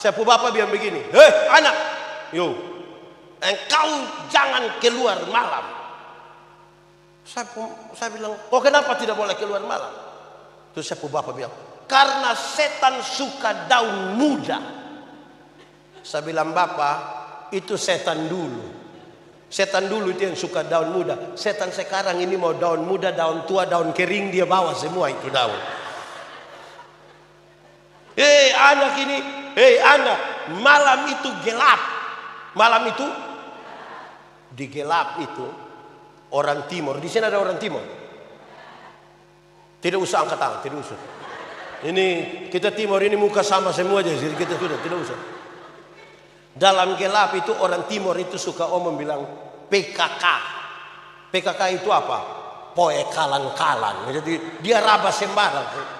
Sepupu bapak bilang begini, hei anak, yo, engkau jangan keluar malam. Saya bilang, oh kenapa tidak boleh keluar malam? Terus sepupu bapak bilang, karena setan suka daun muda. Saya bilang, bapak, itu setan dulu. Setan dulu itu yang suka daun muda. Setan sekarang ini mau daun muda, daun tua, daun kering, dia bawa semua itu daun. Hei anak ini, hei anak, malam itu gelap. Malam itu di gelap itu orang timur. Di sini ada orang timur. Tidak usah angkat tangan, tidak usah. Ini kita timur ini muka sama semua aja, jadi kita sudah tidak usah. Dalam gelap itu orang timur itu suka omong bilang PKK. PKK itu apa? Poe kalan-kalan. Jadi dia raba sembarang.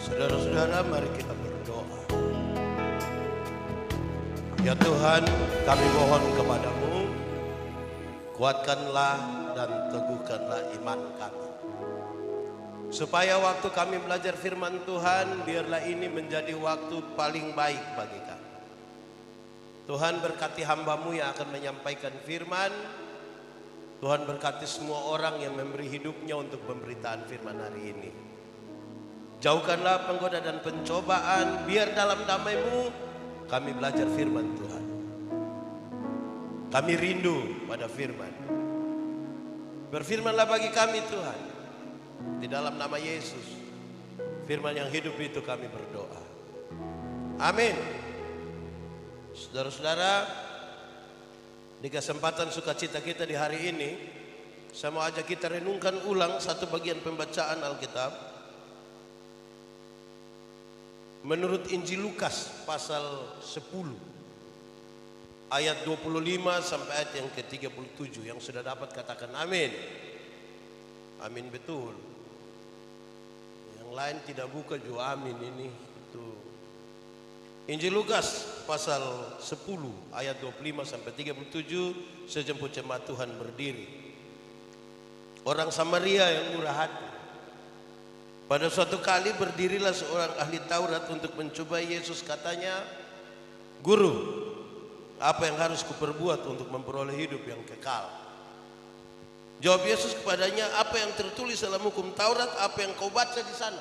Saudara-saudara, mari kita berdoa. Ya Tuhan, kami mohon kepadamu, kuatkanlah dan teguhkanlah iman kami. Supaya waktu kami belajar firman Tuhan, biarlah ini menjadi waktu paling baik bagi kami. Tuhan berkati hamba-Mu yang akan menyampaikan firman. Tuhan berkati semua orang yang memberi hidupnya untuk pemberitaan firman hari ini. Jauhkanlah penggoda dan pencobaan, biar dalam damai-Mu kami belajar firman Tuhan. Kami rindu pada firman. Berfirmanlah bagi kami Tuhan. Di dalam nama Yesus, firman yang hidup itu kami berdoa. Amin. Saudara-saudara, di kesempatan sukacita kita di hari ini, saya mau ajak kita renungkan ulang satu bagian pembacaan Alkitab. Menurut Injil Lukas pasal 10 ayat 25 sampai ayat yang ke-37. Yang sudah dapat katakan amin. Amin betul. Yang lain tidak buka juga amin ini. Itu Injil Lukas pasal 10 ayat 25 sampai 37. Sejemput jemaat Tuhan berdiri. Orang Samaria yang murah hati. Pada suatu kali berdirilah seorang ahli Taurat untuk mencoba Yesus. Katanya, Guru, apa yang harus kuperbuat untuk memperoleh hidup yang kekal? Jawab Yesus kepadanya, apa yang tertulis dalam hukum Taurat, apa yang kau baca di sana?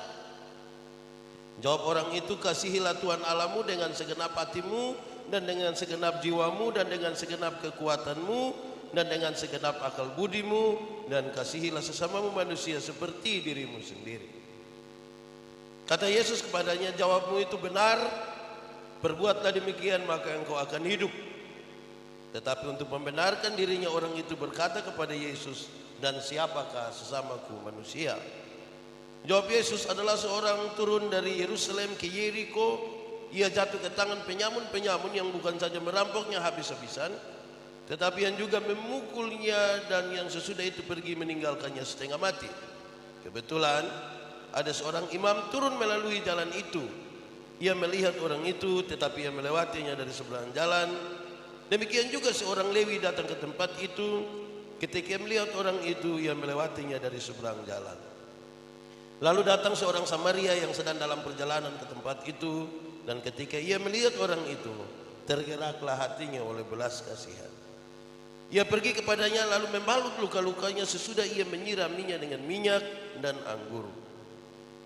Jawab orang itu, kasihilah Tuhan Allahmu dengan segenap hatimu, dan dengan segenap jiwamu, dan dengan segenap kekuatanmu, dan dengan segenap akal budimu, dan kasihilah sesamamu manusia seperti dirimu sendiri. Kata Yesus kepadanya, jawabmu itu benar, perbuatlah demikian maka engkau akan hidup. Tetapi untuk membenarkan dirinya orang itu berkata kepada Yesus, dan siapakah sesamaku manusia? Jawab Yesus, adalah seorang turun dari Yerusalem ke Yeriko. Ia jatuh ke tangan penyamun-penyamun yang bukan saja merampoknya habis-habisan, tetapi yang juga memukulnya, dan yang sesudah itu pergi meninggalkannya setengah mati. Kebetulan ada seorang imam turun melalui jalan itu. Ia melihat orang itu, tetapi ia melewatinya dari seberang jalan. Demikian juga seorang Lewi datang ke tempat itu. Ketika ia melihat orang itu, ia melewatinya dari seberang jalan. Lalu datang seorang Samaria yang sedang dalam perjalanan ke tempat itu. Dan ketika ia melihat orang itu, tergeraklah hatinya oleh belas kasihan. Ia pergi kepadanya lalu membalut luka-lukanya sesudah ia menyiraminya dengan minyak dan anggur.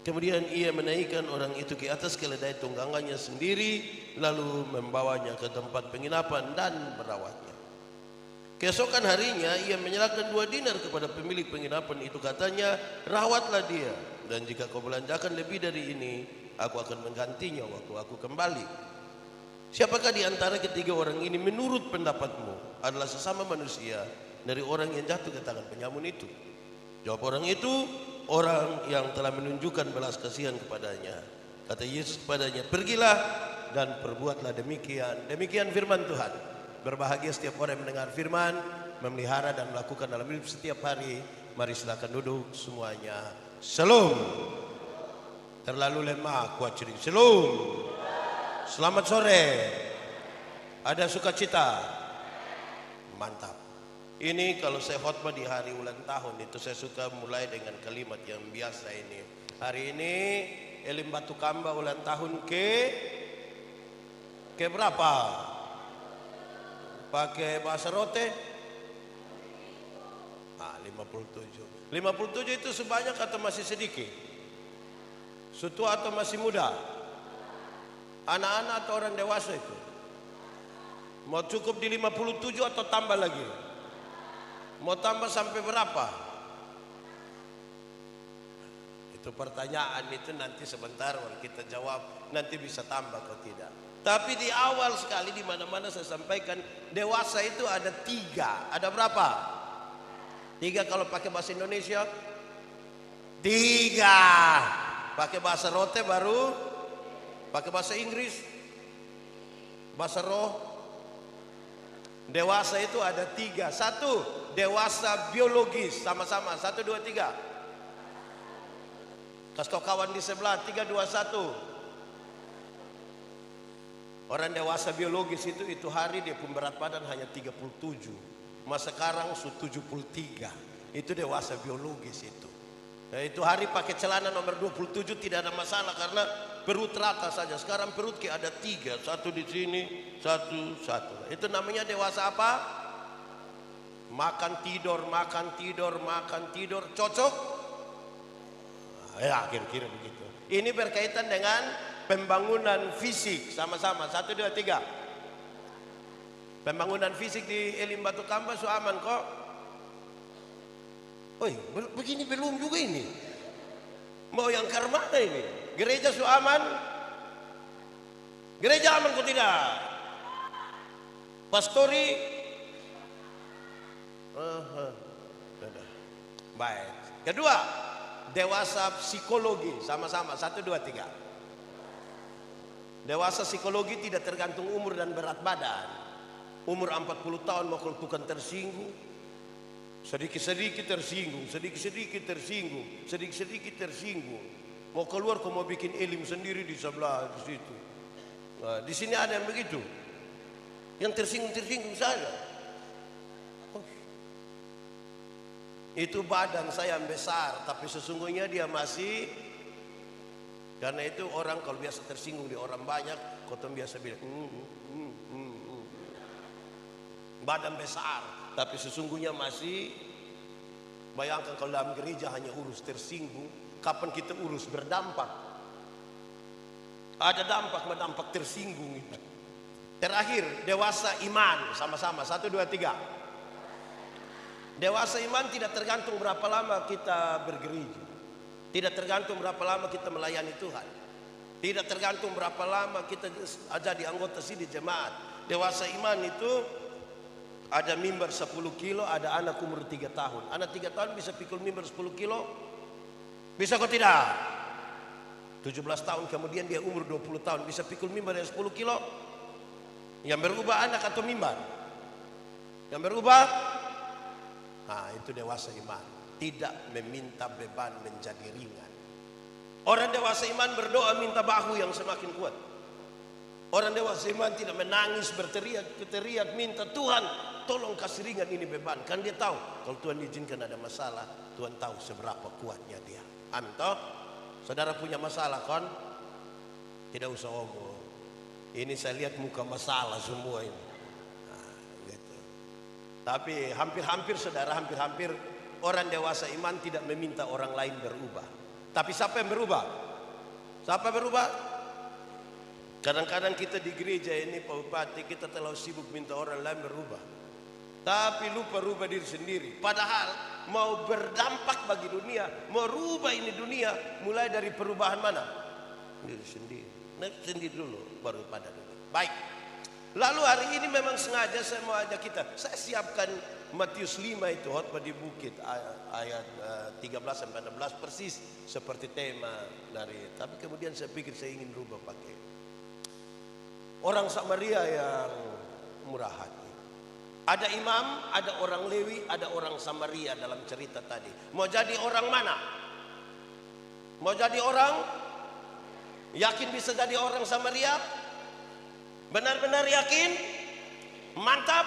Kemudian ia menaikkan orang itu ke atas keledai tunggangannya sendiri, lalu membawanya ke tempat penginapan dan merawatnya. Keesokan harinya ia menyerahkan 2 dinar kepada pemilik penginapan itu. Katanya, rawatlah dia, dan jika kau belanjakan lebih dari ini, aku akan menggantinya waktu aku kembali. Siapakah di antara ketiga orang ini menurut pendapatmu adalah sesama manusia dari orang yang jatuh ke tangan penyamun itu? Jawab orang itu, orang yang telah menunjukkan belas kasihan kepadanya. Kata Yesus kepadanya, pergilah dan perbuatlah demikian. Demikian firman Tuhan. Berbahagia setiap orang yang mendengar firman, memelihara dan melakukan dalam hidup setiap hari. Mari silakan duduk semuanya. Shalom. Terlalu lemah, kuat cering. Shalom. Selamat sore. Ada sukacita? Mantap. Ini kalau saya khotbah di hari ulang tahun itu saya suka mulai dengan kalimat yang biasa ini. Hari ini Elim Batu Kamba ulang tahun ke berapa? Pakai bahasa rote? 57. 57 itu sebanyak atau masih sedikit? Setua atau masih muda? Anak-anak atau orang dewasa itu? Mau cukup di 57 atau tambah lagi? Mau tambah sampai berapa? Itu pertanyaan itu nanti sebentar baru kita jawab. Nanti bisa tambah atau tidak. Tapi di awal sekali di mana-mana saya sampaikan dewasa itu ada 3. Ada berapa? 3 kalau pakai bahasa Indonesia. 3. Pakai bahasa rote baru. Pakai bahasa Inggris. Bahasa roh. Dewasa itu ada 3. 1. Dewasa biologis. Sama-sama. 1, 2, 3. Kasih tau kawan di sebelah. 3, 2, 1. Orang dewasa biologis itu hari dia pun berat badan hanya 37. Mas sekarang 73. Itu dewasa biologis itu. Nah, itu hari pakai celana nomor 27 tidak ada masalah karena perut rata saja. Sekarang perut kayak ada 3, 1 di sini, 1. Itu namanya dewasa apa? Makan tidur, makan tidur, makan tidur. Cocok? Ya kira-kira begitu. Ini berkaitan dengan pembangunan fisik. Sama-sama. 1, 2, 3. Pembangunan fisik di Elim Batu Kamba so aman kok. Oi, begini belum juga ini. Mau yang ke mana ini? Gereja so aman? Gereja aman kok tidak? Pastori? Baik. Kedua, dewasa psikologi. Sama-sama. 1, 2, 3. Dewasa psikologi tidak tergantung umur dan berat badan. Umur 40 tahun mau bukan tersinggung. Sedikit-sedikit tersinggung, sedikit-sedikit tersinggung, sedikit-sedikit tersinggung. Mau keluar kau mau bikin elim sendiri di sebelah di situ. Nah, di sini ada yang begitu. Yang tersinggung-tersinggung saja. Oh. Itu badan saya yang besar, tapi sesungguhnya dia masih. Karena itu orang kalau biasa tersinggung di orang banyak, kau biasa bilang badan besar, tapi sesungguhnya masih. Bayangkan kalau dalam gereja hanya urus tersinggung, kapan kita urus berdampak? Ada dampak tersinggung itu. Terakhir, dewasa iman. Sama-sama. 1, 2, 3. Dewasa iman tidak tergantung berapa lama kita bergereja. Tidak tergantung berapa lama kita melayani Tuhan. Tidak tergantung berapa lama kita jadi anggota sini jemaat. Dewasa iman itu ada mimbar 10 kilo, ada anak umur 3 tahun. Anak 3 tahun bisa pikul mimbar 10 kilo? Bisa kok tidak? 17 tahun kemudian dia umur 20 tahun bisa pikul mimbar yang 10 kilo? Yang berubah anak atau mimbar? Yang berubah? Nah, itu dewasa iman. Tidak meminta beban menjadi ringan. Orang dewasa iman berdoa minta bahu yang semakin kuat. Orang dewasa iman tidak menangis berteriak minta Tuhan tolong kasih ringan ini beban. Kan dia tahu kalau Tuhan izinkan ada masalah, Tuhan tahu seberapa kuatnya dia. Amin toh? Saudara punya masalah kan? Tidak usah omong. Ini saya lihat muka masalah semua ini. Nah, gitu. Tapi hampir-hampir saudara, hampir-hampir orang dewasa iman tidak meminta orang lain berubah. Tapi siapa yang berubah? Siapa berubah? Kadang-kadang kita di gereja ini Pak Bupati kita terlalu sibuk minta orang lain berubah. Tapi lupa rubah diri sendiri. Padahal mau berdampak bagi dunia, mau rubah ini dunia, mulai dari perubahan mana? Diri sendiri. Nah, sendiri dulu, baru pada dunia. Baik. Lalu hari ini memang sengaja saya mau ajak kita. Saya siapkan Matius 5 itu khotbah di bukit ayat 13-16 persis seperti tema dari. Tapi kemudian saya pikir saya ingin rubah pakai orang Samaria yang murah hati. Ada imam, ada orang Lewi, ada orang Samaria dalam cerita tadi. Mau jadi orang mana? Mau jadi orang? Yakin bisa jadi orang Samaria? Benar-benar yakin? Mantap?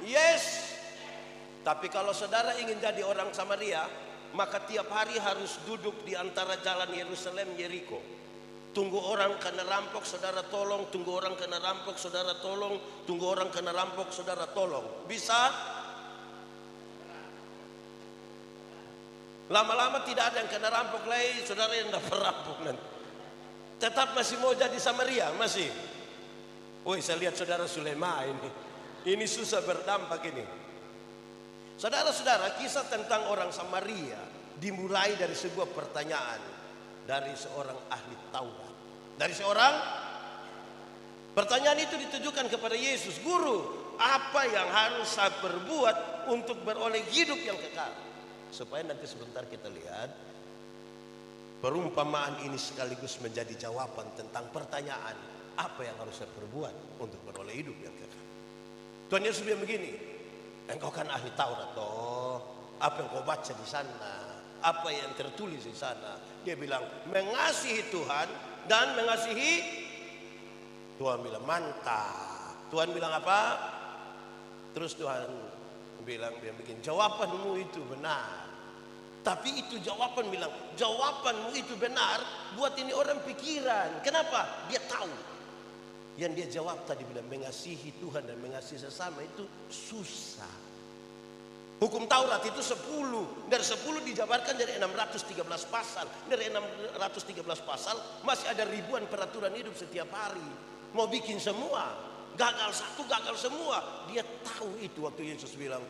Yes? Tapi kalau saudara ingin jadi orang Samaria, maka tiap hari harus duduk di antara jalan Yerusalem Yeriko. Tunggu orang kena rampok, saudara tolong. Tunggu orang kena rampok, saudara tolong. Tunggu orang kena rampok, saudara tolong. Bisa? Lama-lama tidak ada yang kena rampok lagi, saudara yang dapat rampok nanti. Tetap masih mau jadi Samaria, masih. Woi, saya lihat saudara Sulema ini. Ini susah berdampak ini. Saudara-saudara, kisah tentang orang Samaria dimulai dari sebuah pertanyaan dari seorang ahli Taurat. Dari seorang, pertanyaan itu ditujukan kepada Yesus. Guru, apa yang harus saya perbuat untuk beroleh hidup yang kekal? Supaya nanti sebentar kita lihat perumpamaan ini sekaligus menjadi jawaban tentang pertanyaan apa yang harus saya perbuat untuk beroleh hidup yang kekal. Tuhan Yesus bilang begini, engkau kan ahli Taurat toh, apa yang kau baca di sana, apa yang tertulis di sana? Dia bilang mengasihi Tuhan dan mengasihi. Tuhan bilang mantap. Tuhan bilang apa? Terus Tuhan bilang begini, jawabanmu itu benar. Tapi itu jawaban bilang, jawabanmu itu benar buat ini orang pikiran. Kenapa? Dia tahu. Yang dia jawab tadi bilang mengasihi Tuhan dan mengasihi sesama itu susah. Hukum Taurat itu 10. Dari 10 dijabarkan dari 613 pasal. Dari 613 pasal masih ada ribuan peraturan hidup setiap hari. Mau bikin semua, gagal satu, gagal semua. Dia tahu itu waktu Yesus bilang.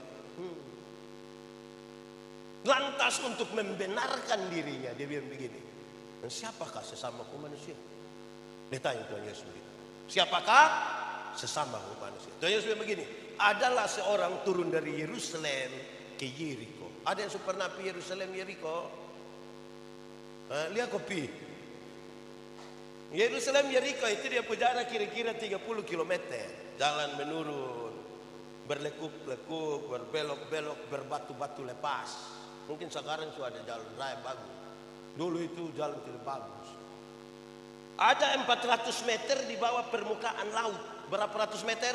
Lantas untuk membenarkan dirinya, dia bilang begini. Dan siapakah sesamaku manusia? Dia tanya Tuhan Yesus begitu. Siapakah sesamaku manusia? Tuhan Yesus bilang begini. Adalah seorang turun dari Yerusalem ke Yeriko. Ada yang pernah pergi Yerusalem Yeriko? Lihat kopi. Yerusalem Yeriko itu dia jarak kira-kira 30 km. Jalan menurun, berlekuk-lekuk, berbelok-belok, berbatu-batu lepas. Mungkin sekarang sudah ada jalan raya bagus. Dulu itu jalan tidak bagus. Ada 400 meter di bawah permukaan laut. Berapa ratus meter?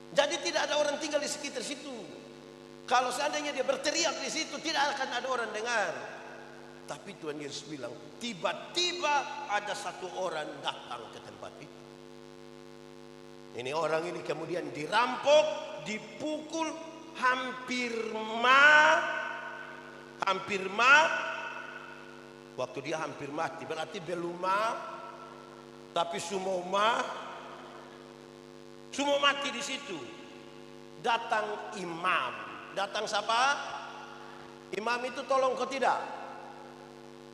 Jadi tidak ada orang tinggal di sekitar situ. Kalau seandainya dia berteriak di situ, tidak akan ada orang dengar. Tapi Tuhan Yesus bilang, tiba-tiba ada satu orang datang ke tempat itu. Ini orang ini kemudian dirampok, dipukul, hampir waktu dia hampir mati berarti belum tapi semua mati di situ. Datang imam. Datang siapa? Imam itu tolong kau tidak?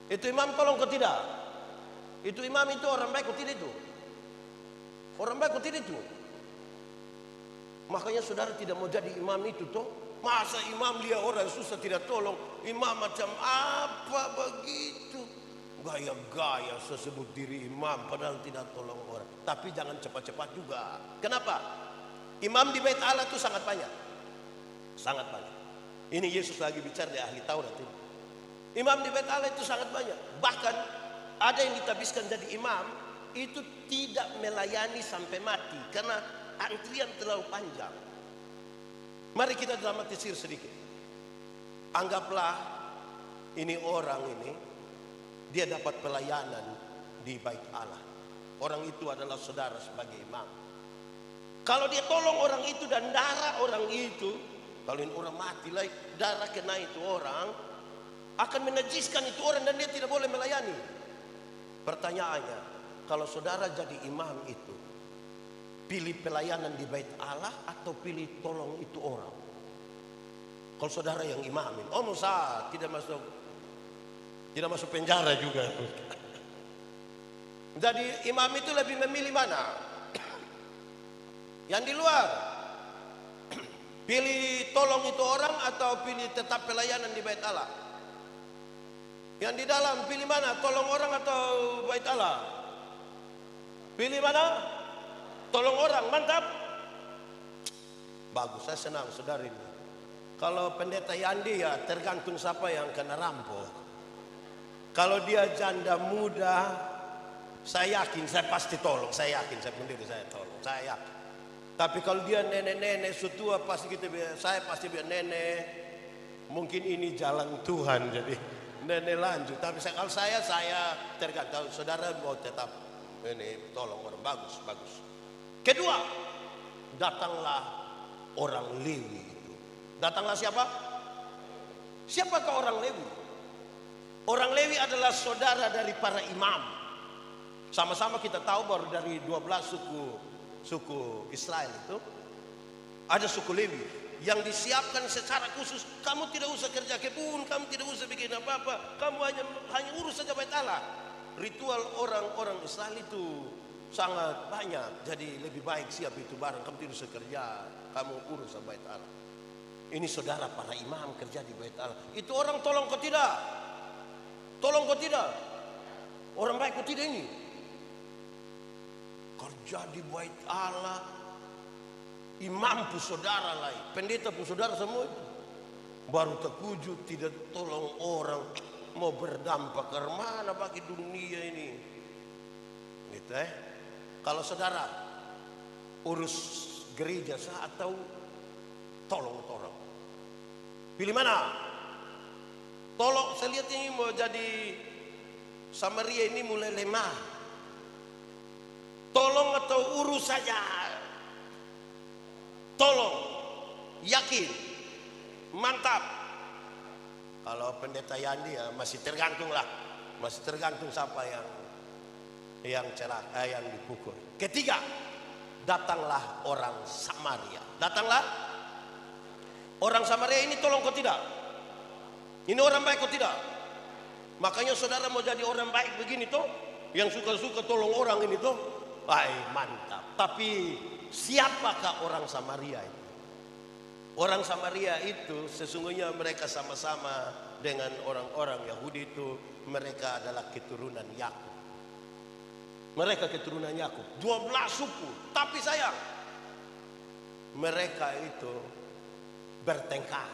Itu imam tolong kau tidak? Itu imam itu orang baik kau tidak itu? Orang baik kau tidak itu? Makanya saudara tidak mau jadi imam itu toh. Masa imam dia orang susah tidak tolong. Imam macam apa begitu? Gaya-gaya sesebut diri imam padahal tidak tolong orang. Tapi jangan cepat-cepat juga. Kenapa? Imam di Bait Allah itu sangat banyak. Sangat banyak. Ini Yesus lagi bicara di ahli Taurat ini. Imam di Bait Allah itu sangat banyak. Bahkan ada yang ditabiskan jadi imam itu tidak melayani sampai mati karena antrian terlalu panjang. Mari kita dramatisir sedikit. Anggaplah ini orang ini dia dapat pelayanan di Bait Allah. Orang itu adalah saudara sebagai imam. Kalau dia tolong orang itu dan darah orang itu, kalau ini orang mati lah, darah kena itu orang akan menajiskan itu orang dan dia tidak boleh melayani. Pertanyaannya, kalau saudara jadi imam itu, pilih pelayanan di Bait Allah atau pilih tolong itu orang? Kalau saudara yang imamin, Musa tidak masuk penjara juga. Jadi imam itu lebih memilih mana? Yang di luar. Pilih tolong itu orang atau pilih tetap pelayanan di Bait Allah? Yang di dalam pilih mana? Tolong orang atau Bait Allah? Pilih mana? Tolong orang, mantap. Bagus, saya senang saudara ini. Kalau pendeta Yandi ya tergantung siapa yang kena rampok. Kalau dia janda muda, saya yakin saya pasti tolong. Saya yakin saya sendiri saya tolong. Saya yakin. Tapi kalau dia nenek-nenek sutua pasti saya pasti biar nenek. Mungkin ini jalan Tuhan jadi nenek lanjut. Tapi kalau saya tergantung. Saudara mau tetap ini tolong orang bagus. Kedua, datanglah orang Lewi itu. Datanglah siapa? Siapakah orang Lewi? Orang Lewi adalah saudara dari para imam. Sama-sama kita tahu baru dari 12 suku Israel itu ada suku Lewi yang disiapkan secara khusus. Kamu tidak usah kerja kebun, kamu tidak usah bikin apa-apa, kamu hanya urus saja bait Allah. Ritual orang-orang Israel itu sangat banyak, jadi lebih baik siap itu barang. Kamu tidak usah kerja, kamu urus bait Allah. Ini saudara para imam kerja di bait Allah. Itu orang tolong kau tidak? Tolong kau tidak? Orang baik kau tidak ini? Kerja di bait Allah, imam pun saudara lain, pendeta pun saudara semua itu. Baru terkujud tidak tolong orang, mau berdampak ke mana bagi dunia ini. Gitu Kalau saudara urus gereja atau tolong orang, pilih mana? Tolong, saya lihat ini mau jadi Samaria ini mulai lemah. Tolong atau urus saja. Tolong, yakin, mantap. Kalau pendeta Yandi ya masih tergantung siapa yang celaka, yang dipukul. Ketiga, datanglah orang Samaria. Datanglah orang Samaria ini tolong kau tidak? Ini orang baik kau tidak? Makanya saudara mau jadi orang baik begini toh, yang suka-suka tolong orang ini toh. Mantap. Tapi siapakah orang Samaria itu? Orang Samaria itu sesungguhnya mereka sama-sama dengan orang-orang Yahudi itu. Mereka adalah keturunan Yakub. Mereka keturunan Yakub, 12 suku. Tapi sayang, mereka itu bertengkar.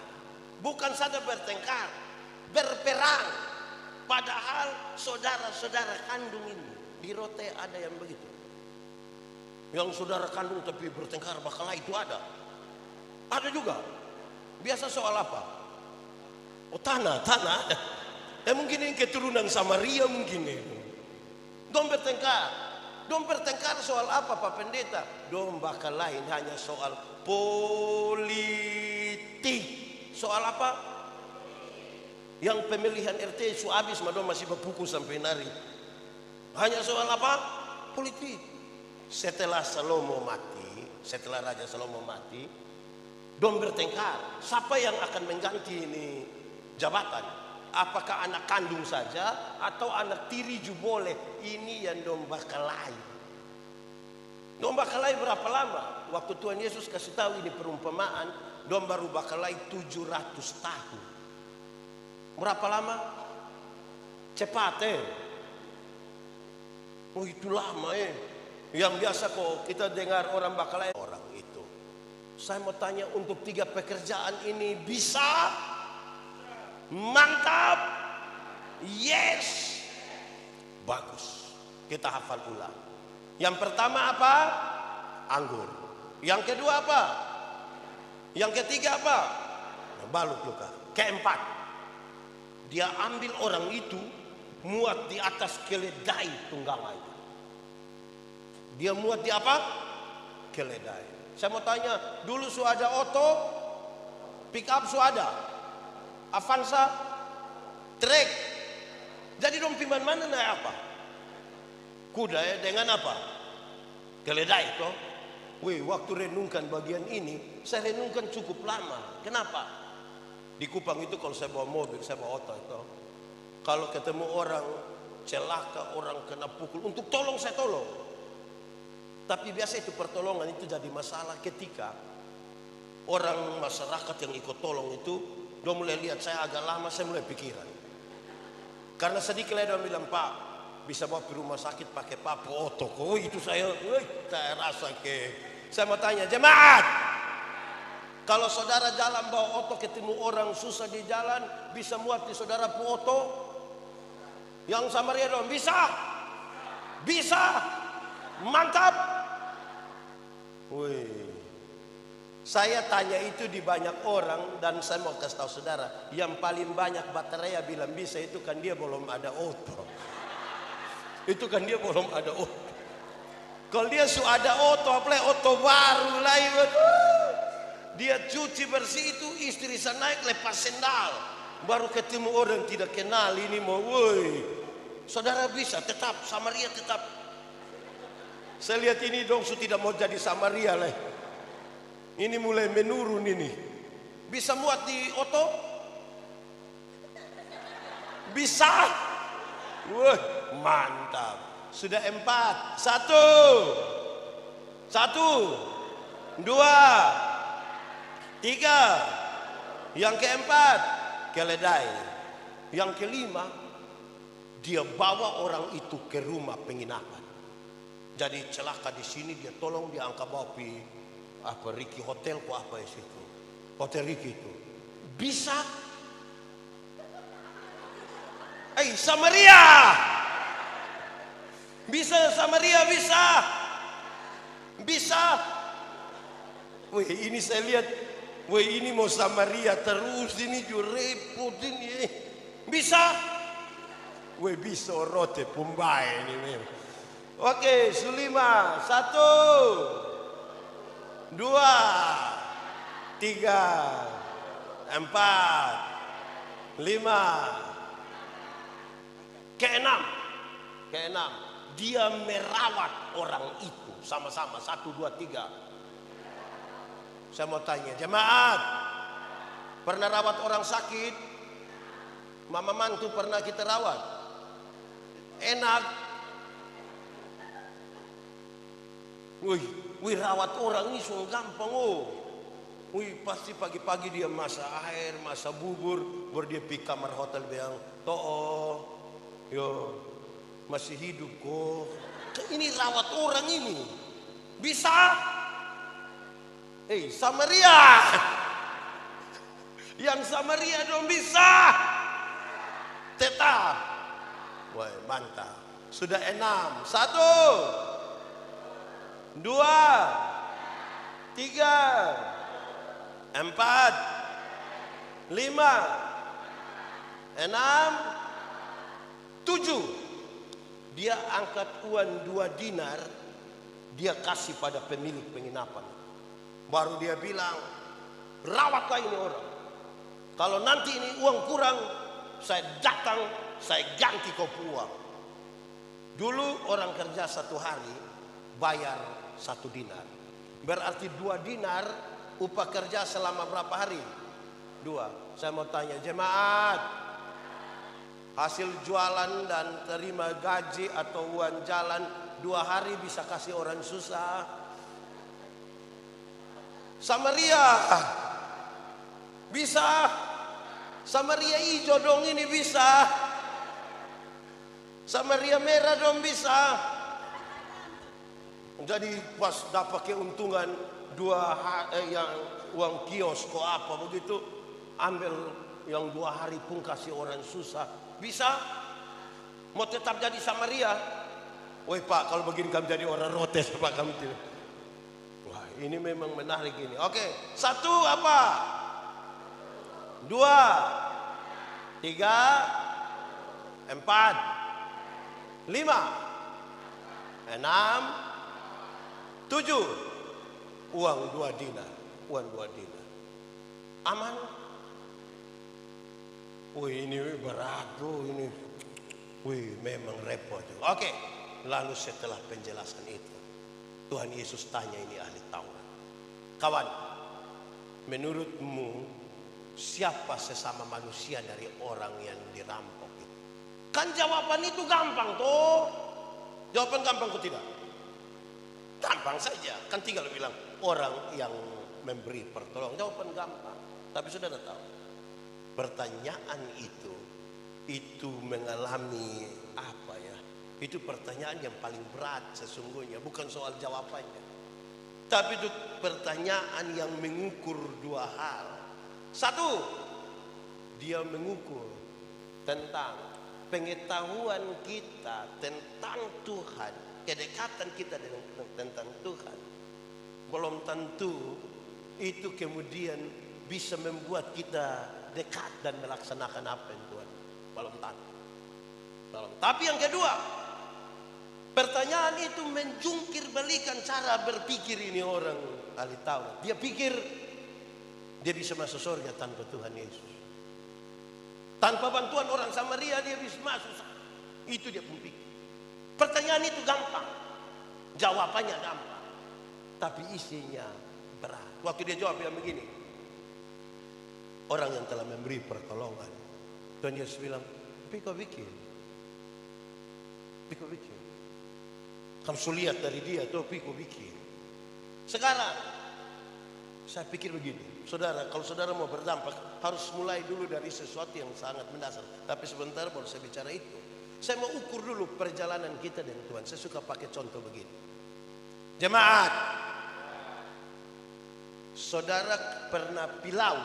Bukan saja bertengkar, berperang. Padahal saudara-saudara kandung ini, di Rote ada yang begitu. Yang saudara kandung tapi bertengkar bakalah itu ada. Ada juga. Biasa soal apa? Oh tanah. Mungkin ini keturunan Samaria mungkin itu. Dong bertengkar soal apa Pak Pendeta? Dong bakal lain hanya soal politik. Soal apa? Yang pemilihan RT su habis madom masih berpukul sampai nari. Hanya soal apa? Politik. Setelah Raja Salomo mati, dong bertengkar. Siapa yang akan mengganti ini jabatan? Apakah anak kandung saja atau anak tiri juga boleh? Ini yang dong bakalai. Dong bakalai berapa lama? Waktu Tuhan Yesus kasih tahu ini perumpamaan, dong baru bakalai 700 tahun. Berapa lama? Cepat Oh itu lama Yang biasa kok kita dengar orang bakalai orang itu. Saya mau tanya untuk 3 pekerjaan ini bisa? Mantap. Yes. Bagus. Kita hafal ulang. Yang pertama apa? Anggur. Yang kedua apa? Yang ketiga apa? Balut luka. Keempat, dia ambil orang itu, muat di atas keledai tunggangan itu. Dia muat di apa? Keledai. Saya mau tanya, dulu ada Otto, pick up ada, Avanza, trek. Jadi dong piman mana naik apa? Kuda dengan apa? Keledai toh. Waktu renungkan bagian ini, saya renungkan cukup lama. Kenapa? Di Kupang itu kalau saya bawa mobil, saya bawa Otto itu. Kalau ketemu orang celaka, orang kena pukul, untuk tolong saya tolong. Tapi biasa itu pertolongan itu jadi masalah ketika orang masyarakat yang ikut tolong itu, dia mulai lihat saya agak lama, saya mulai pikiran. Karena sedikit dia bilang, Pak, bisa bawa ke rumah sakit pakai papu Otto. Itu saya rasa saya mau tanya, jemaat, kalau saudara jalan bawa Otto ketemu orang susah di jalan, bisa muat di saudara pu Otto? Yang Samaria dong, bisa? Bisa? Mantap. Wih, Saya tanya itu di banyak orang, dan saya mau kasih tahu saudara, yang paling banyak baterai bilang bisa itu kan dia belum ada oto. Itu kan dia belum ada oto. Kalau dia sudah ada oto, apalagi oto baru lagi, dia cuci bersih itu, istri saya naik lepas sendal, baru ketemu orang tidak kenal ini mau, woi, saudara bisa tetap Samaria tetap. Saya lihat ini dong sudah tidak mau jadi Samaria lah. Ini mulai menurun ini. Bisa muat di oto? Bisa. Wah, mantap. Sudah 4. 1, 2, 3. Yang keempat, keledai. Yang kelima, dia bawa orang itu ke rumah penginapan. Jadi celaka di sini dia tolong dia angkat bawa apa Ricky Hotel kok apa ya situ, Hotel Ricky itu bisa. Samaria bisa, Samaria bisa. Wih, ini saya lihat, wih ini mau Samaria terus ini juga repot ini. Bisa, wih bisa rote pumbai ini memang. Oke, Sulima 1, 2, 3, 4, 5. Keenam, dia merawat orang itu sama-sama 1, 2, 3. Saya mau tanya, jemaat, pernah rawat orang sakit? Mama mantu pernah kita rawat? Enak. Wih, rawat orang ini sungguh gampang Wih, pasti pagi-pagi dia masak air, masak bubur, baru dia pergi kamar hotel bilang, toh, yo, masih hidup kok. Ini rawat orang ini, bisa? Samaria, yang Samaria dong bisa, tetap. Wah, mantap. Sudah 6, 1, 2, 3, 4, 5, 6, 7. Dia angkat uang 2 dinar, dia kasih pada pemilik penginapan. Baru dia bilang, rawatlah ini orang. Kalau nanti ini uang kurang, saya datang, saya ganti kau uang. Dulu orang kerja 1 hari bayar 1 dinar. Berarti 2 dinar upah kerja selama berapa hari? 2. Saya mau tanya jemaat, hasil jualan dan terima gaji atau uang jalan 2 hari bisa kasih orang susah? Samaria bisa. Samaria hijau dong ini bisa. Samaria merah dong bisa. Jadi pas dapat keuntungan 2 yang uang kios kok apa begitu, ambil yang 2 hari pun kasih orang susah. Bisa? Mau tetap jadi Samaria? Woi Pak, kalau begini kamu jadi orang rotes Pak kamu tidak. Wah ini memang menarik ini. Oke, 1 apa? 2, 3, 4, 5, 6, 7. Uang 2 dinar. Aman? Wih ini berat bro ini. Wih memang repot. Oke, lalu setelah penjelasan itu, Tuhan Yesus tanya ini ahli Taurat, kawan, menurutmu siapa sesama manusia dari orang yang dirampok itu? Kan jawaban itu gampang toh. Jawaban gampang kok tidak? Gampang saja, kan tinggal bilang orang yang memberi pertolongan. Jawaban gampang. Tapi sudah tahu, pertanyaan itu mengalami apa ya? Itu pertanyaan yang paling berat sesungguhnya, bukan soal jawabannya. Tapi itu pertanyaan yang mengukur 2 hal. 1, dia mengukur tentang pengetahuan kita tentang Tuhan, kedekatan kita tentang Tuhan. Belum tentu itu kemudian bisa membuat kita dekat dan melaksanakan apa yang Tuhan belum tahu. Tapi yang kedua, pertanyaan itu menjungkir balikan cara berpikir ini orang ahli Taurat. Dia pikir dia bisa masuk surga tanpa Tuhan Yesus. Tanpa bantuan orang Samaria dia bisa masuk. Itu dia pun pikir. Pertanyaan itu gampang, jawabannya gampang, tapi isinya berat. Waktu dia jawab yang begini, orang yang telah memberi pertolongan, Tuhan Yesus bilang, pikir, kamu lihat dari dia tuh pikir. Sekarang saya pikir begini, saudara, kalau saudara mau berdampak harus mulai dulu dari sesuatu yang sangat mendasar. Tapi sebentar baru saya bicara itu. Saya mau ukur dulu perjalanan kita dengan Tuhan. Saya suka pakai contoh begini. Jemaat, saudara pernah pilau?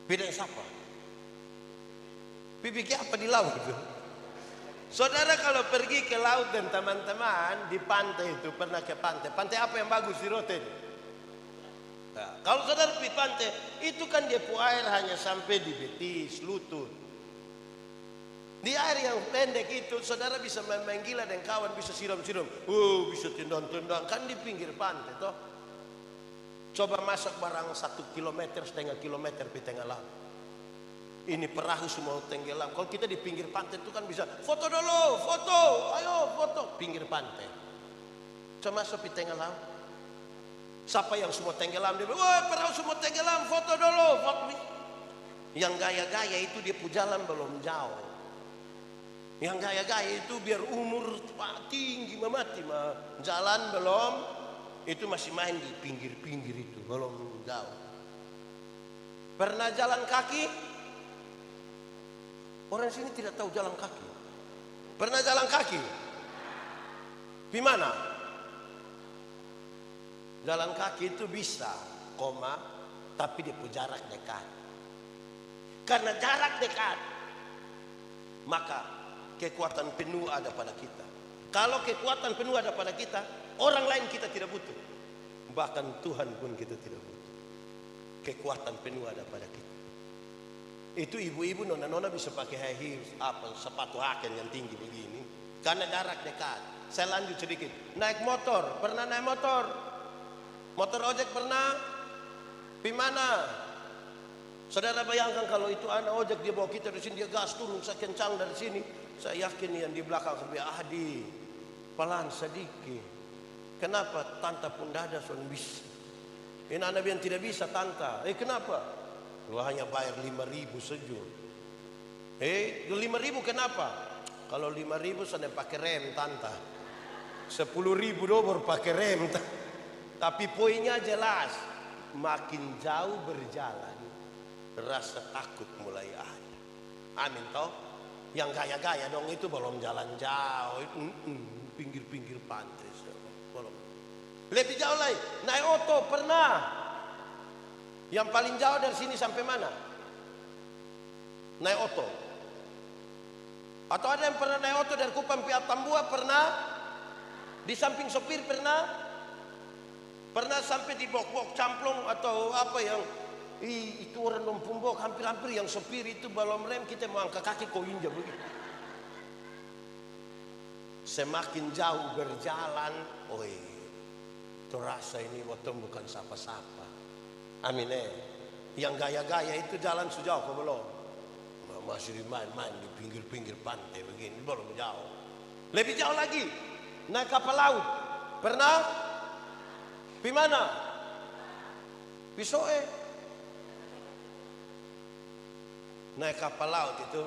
Beda siapa? Pikir apa di laut itu? Saudara kalau pergi ke laut dan teman-teman di pantai itu, pernah ke pantai. Pantai apa yang bagus di Roten? Nah, kalau saudara pergi pantai, itu kan dia air hanya sampai di betis, lutut. Di air yang pendek itu, saudara bisa main gila dan kawan bisa siram-siram. Bisa tendang-tendang. Kan di pinggir pantai toh. Coba masak barang 1,5 kilometer di tengah laut. Ini perahu semua tenggelam. Kalau kita di pinggir pantai itu kan bisa foto dulu, foto, ayo foto. Pinggir pantai. Coba masuk di tengah laut. Siapa yang semua tenggelam? Dia bilang, wah perahu semua tenggelam, foto dulu, foto. Yang gaya-gaya itu dia jalan belum jauh. Yang gaya-gaya itu biar umur tinggi mati mah jalan belum, itu masih main di pinggir-pinggir itu belum jauh. Pernah jalan kaki? Orang sini tidak tahu jalan kaki. Pernah jalan kaki? Di mana? Jalan kaki itu bisa, tapi dia punya jarak dekat. Karena jarak dekat, maka kekuatan penuh ada pada kita. Kalau kekuatan penuh ada pada kita, orang lain kita tidak butuh. Bahkan Tuhan pun kita tidak butuh. Kekuatan penuh ada pada kita. Itu ibu-ibu, nona-nona bisa pakai high heels, sepatu haken yang tinggi begini. Karena jarak dekat. Saya lanjut sedikit. Naik motor, pernah naik motor? Motor ojek pernah? Di mana? Saudara bayangkan kalau itu anak ojek dia bawa kita dari sini, dia gas turun sekencang dari sini. Saya yakin yang di belakang sampai pelan sedikit. Kenapa? Tanta pun dada soal bisa. Ini anak yang tidak bisa tanta. Kenapa? Lu hanya bayar 5.000 saja. 5.000 kenapa? Kalau 5.000 saya pakai rem tanta. 10.000 baru pakai rem. Tapi poinnya jelas. Makin jauh berjalan, rasa takut mulai ada. Amin toh? Yang gaya-gaya dong itu belum jalan jauh, pinggir-pinggir pantai. Belum. Lebih jauh lagi, naik oto pernah? Yang paling jauh dari sini sampai mana? Naik oto. Atau ada yang pernah naik oto dari Kupang Piat Tambua pernah? Di samping sopir pernah? Pernah sampai di bok-bok camplong atau apa yang itu orang Lumpumbok hampir-hampir yang sopir itu belum rem kita mau angkat kaki kau injak begitu. Semakin jauh berjalan, terasa ini motor bukan siapa-siapa. Amin Yang gaya-gaya itu jalan sejauh kau belum? Masih main-main di pinggir-pinggir pantai begini belum jauh. Lebih jauh lagi, naik kapal laut. Pernah? Di mana? Pisoe. Naik kapal laut itu,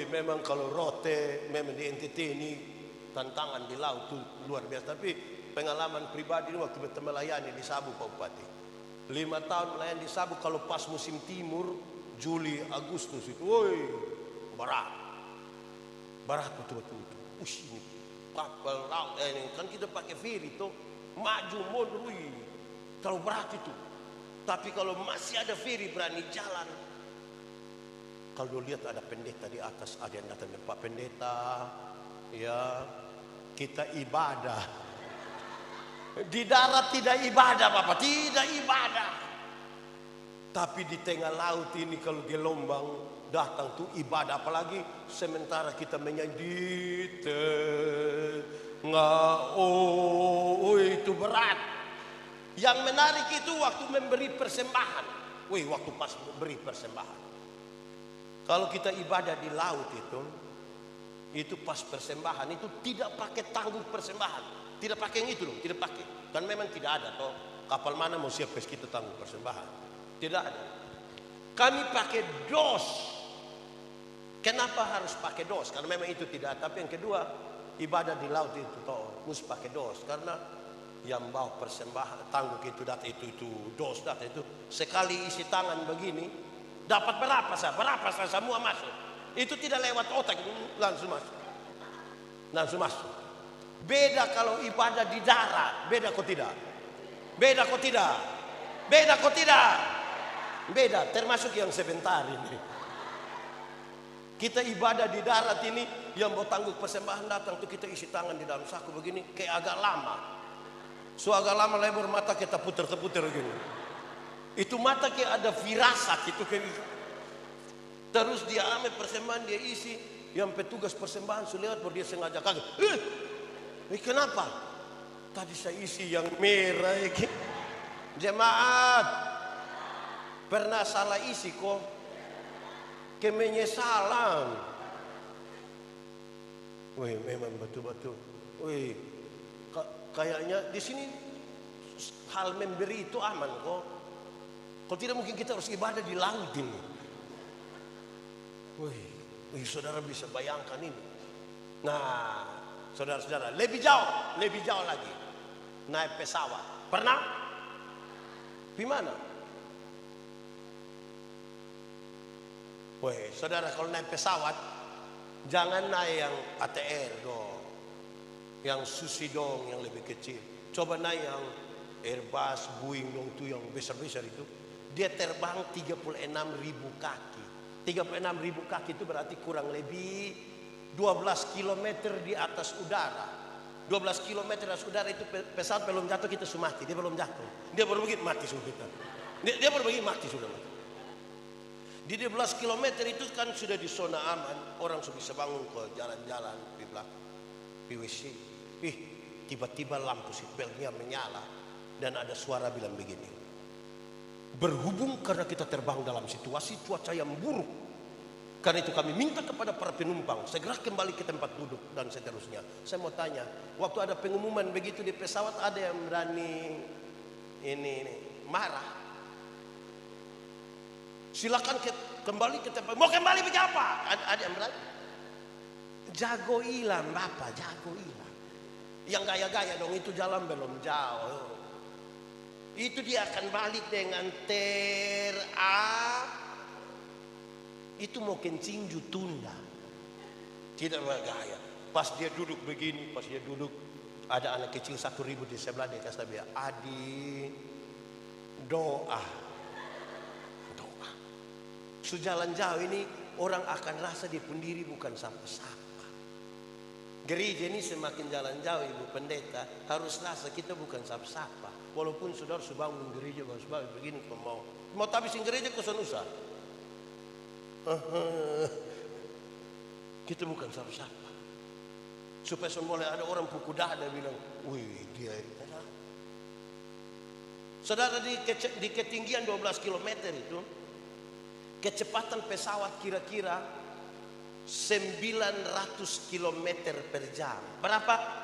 memang kalau rote, memang di NTT ini tantangan di laut itu luar biasa. Tapi pengalaman pribadi ini waktu bertemu melayani di Sabu Pak Bupati, 5 tahun melayani di Sabu, kalau pas musim timur, Juli, Agustus itu, berat betul-betul. Ini kapal laut, ini kan kita pakai ferry itu, maju mundur, terlalu berat itu. Tapi kalau masih ada ferry berani jalan. Kalau lihat ada pendeta di atas, ada yang datang Pak Pendeta, ya kita ibadah. Di darat tidak ibadah Bapak, tidak ibadah. Tapi di tengah laut ini kalau gelombang datang tuh ibadah. Apalagi sementara kita menyanyi di tengah, oh itu berat. Yang menarik itu waktu memberi persembahan. Wih, waktu pas beri persembahan. Kalau kita ibadah di laut itu pas persembahan itu tidak pakai tanggung persembahan. Tidak pakai yang itu loh, tidak pakai. Kan memang tidak ada toh. Kapal mana mau siap kita tanggung persembahan? Tidak ada. Kami pakai dos. Kenapa harus pakai dos? Karena memang itu tidak ada. Tapi yang kedua, ibadah di laut itu toh mesti pakai dos. Karena yang bawa persembahan tanggung itu data itu dos data itu sekali isi tangan begini dapat berapa semua masuk. Itu tidak lewat otak, langsung masuk. Beda kalau ibadah di darat, beda kok tidak? Beda, termasuk yang sebentar ini. Kita ibadah di darat ini, yang mau tanggung persembahan datang tuh kita isi tangan di dalam saku begini, kayak agak lama. Agak lama lebar mata kita puter-puter gini. Itu mata kayak ada firasat itu kayak gitu. Terus dia ambil persembahan, dia isi, yang petugas persembahan sudah lewat, baru dia sengaja kaget. Kenapa? Tadi saya isi yang merah. Jemaat, pernah salah isi kok? Kemenyesalan. Wih, memang betul-betul. Wih, kayaknya di sini hal memberi itu aman kok. Kalau tidak mungkin kita harus ibadah di laut ini. Wih, saudara bisa bayangkan ini. Nah, saudara-saudara, lebih jauh lagi. Naik pesawat. Pernah? Di mana? Weh, saudara kalau naik pesawat, jangan naik yang ATR dong. Yang Susi dong, yang lebih kecil. Coba naik yang Airbus, Boeing dong, itu yang besar-besar itu. Dia terbang 36.000 kaki. 36.000 kaki itu berarti kurang lebih 12 km di atas udara. 12 km di atas udara itu pesawat belum jatuh kita sudah mati. Dia belum jatuh. Dia baru begini mati sudah kita. Dia baru begini mati sudah mati. Di 12 km itu kan sudah di zona aman. Orang sudah bisa bangun ke jalan-jalan di belakang PWC. Tiba-tiba lampu seatbeltnya menyala. Dan ada suara bilang begini. Berhubung karena kita terbang dalam situasi cuaca yang buruk. Karena itu kami minta kepada para penumpang segera kembali ke tempat duduk dan seterusnya. Saya mau tanya, waktu ada pengumuman begitu di pesawat ada yang berani ini marah? Silakan kembali ke tempat. Mau kembali apa? Ada yang berani? Jago hilang Bapak, jago hilang. Yang gaya-gaya dong itu jalan belum jauh. Itu dia akan balik dengan itu mau kencing tunda. Tidak bergaya. Pas dia duduk begini, ada anak kecil 1.000 di sebelah dia kasih dia, Adi doa. Sejalan jauh ini orang akan rasa di pendiri bukan sapa-sapa. Gereja ini semakin jalan jauh Ibu Pendeta harus rasa kita bukan sapa-sapa. Walaupun saudara bangun gereja begini mau tabisin gereja ke Sanusa. Kita bukan sapa-sapa. Supaya boleh ada orang pukul dada bilang, wih dia. Saudara di ketinggian 12 km itu, kecepatan pesawat kira-kira 900 km per jam. Berapa?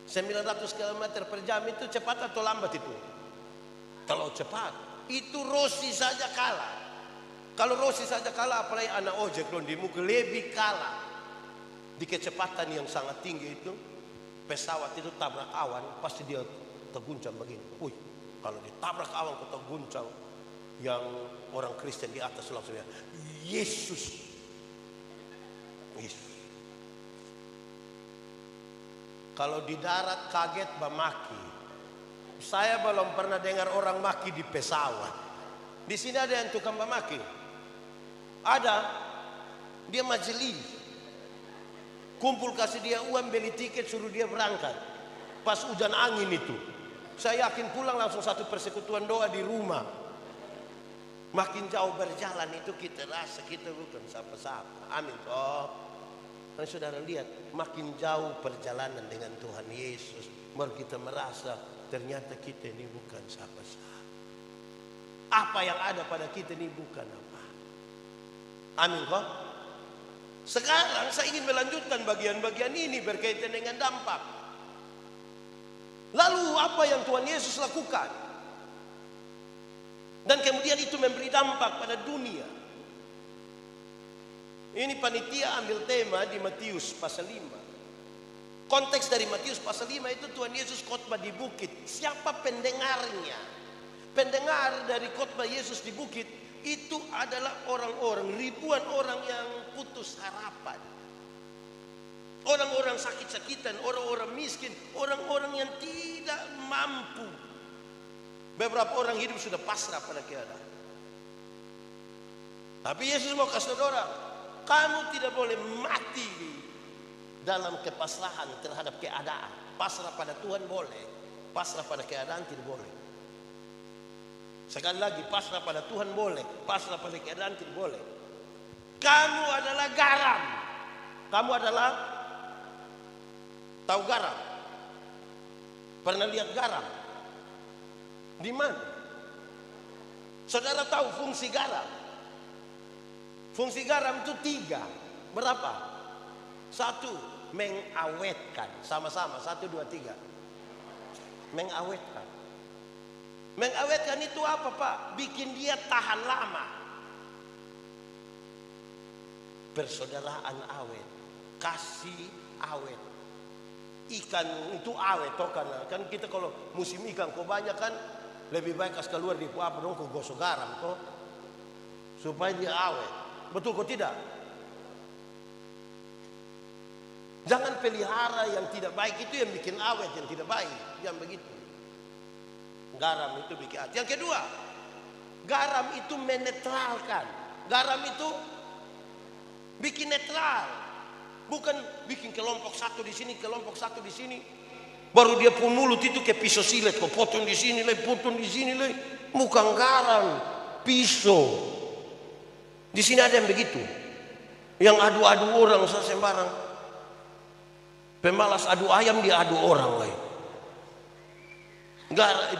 900 km per jam itu cepat atau lambat itu? Kalau cepat, itu Rossi saja kalah. Kalau Rossi saja kalah, apalagi anak ojek dong di muka lebih kalah. Di kecepatan yang sangat tinggi itu, pesawat itu tabrak awan, pasti dia terguncang begini. Wih, kalau ditabrak awan ke terguncang, yang orang Kristen di atas langsung ya, Yesus. Kalau di darat kaget maki. Saya belum pernah dengar orang maki di pesawat. Di sini ada yang tukang maki. Ada. Dia majelis. Kumpul kasih dia uang beli tiket suruh dia berangkat. pas hujan angin itu. Saya yakin pulang langsung satu persekutuan doa di rumah. Makin jauh berjalan itu kita rasa kita bukan siapa-siapa. Amin. Oh, dan saudara lihat, makin jauh perjalanan dengan Tuhan Yesus, baru kita merasa ternyata kita ini bukan siapa-siapa. Apa yang ada pada kita ini bukan apa. Amin kok. Sekarang saya ingin melanjutkan bagian-bagian ini berkaitan dengan dampak. Lalu apa yang Tuhan Yesus lakukan? Dan kemudian itu memberi dampak pada dunia. Ini panitia ambil tema di Matius pasal 5. Konteks dari Matius pasal 5 itu Tuhan Yesus khotbah di bukit. Siapa pendengarnya? Pendengar dari khotbah Yesus di bukit itu adalah orang-orang, ribuan orang yang putus harapan. Orang-orang sakit-sakitan, orang-orang miskin, orang-orang yang tidak mampu. Beberapa orang hidup sudah pasrah pada keadaan. Tapi Yesus mau kasih tahu orang, kamu tidak boleh mati dalam kepasrahan terhadap keadaan. Pasrah pada Tuhan boleh, pasrah pada keadaan tidak boleh. Sekali lagi, pasrah pada Tuhan boleh, pasrah pada keadaan tidak boleh. Kamu adalah garam. Kamu adalah, tahu garam? Pernah lihat garam? Di mana? Saudara tahu fungsi garam? Fungsi garam itu 3. Berapa? 1, mengawetkan. Sama-sama, 1, 2, 3. Mengawetkan. Mengawetkan itu apa, Pak? Bikin dia tahan lama. Persaudaraan awet, kasih awet. Ikan itu awet toh, karena kan kita kalau musim ikan kok banyak kan, lebih baik kasih keluar di apa dong, kok gosok garam toh, supaya dia awet. Betul kok tidak? Jangan pelihara yang tidak baik, itu yang bikin awet, yang tidak baik. Jangan begitu. Garam itu bikin awet. Yang kedua, garam itu menetralkan. Garam itu bikin netral. Bukan bikin kelompok satu di sini, kelompok satu di sini. Baru dia pun mulut itu ke pisau silet, kok potong di sini, potong di sini. Bukan garam, pisau. Di sini ada yang begitu. Yang adu-adu orang sembarang. Pemalas adu ayam, dia adu orang lain.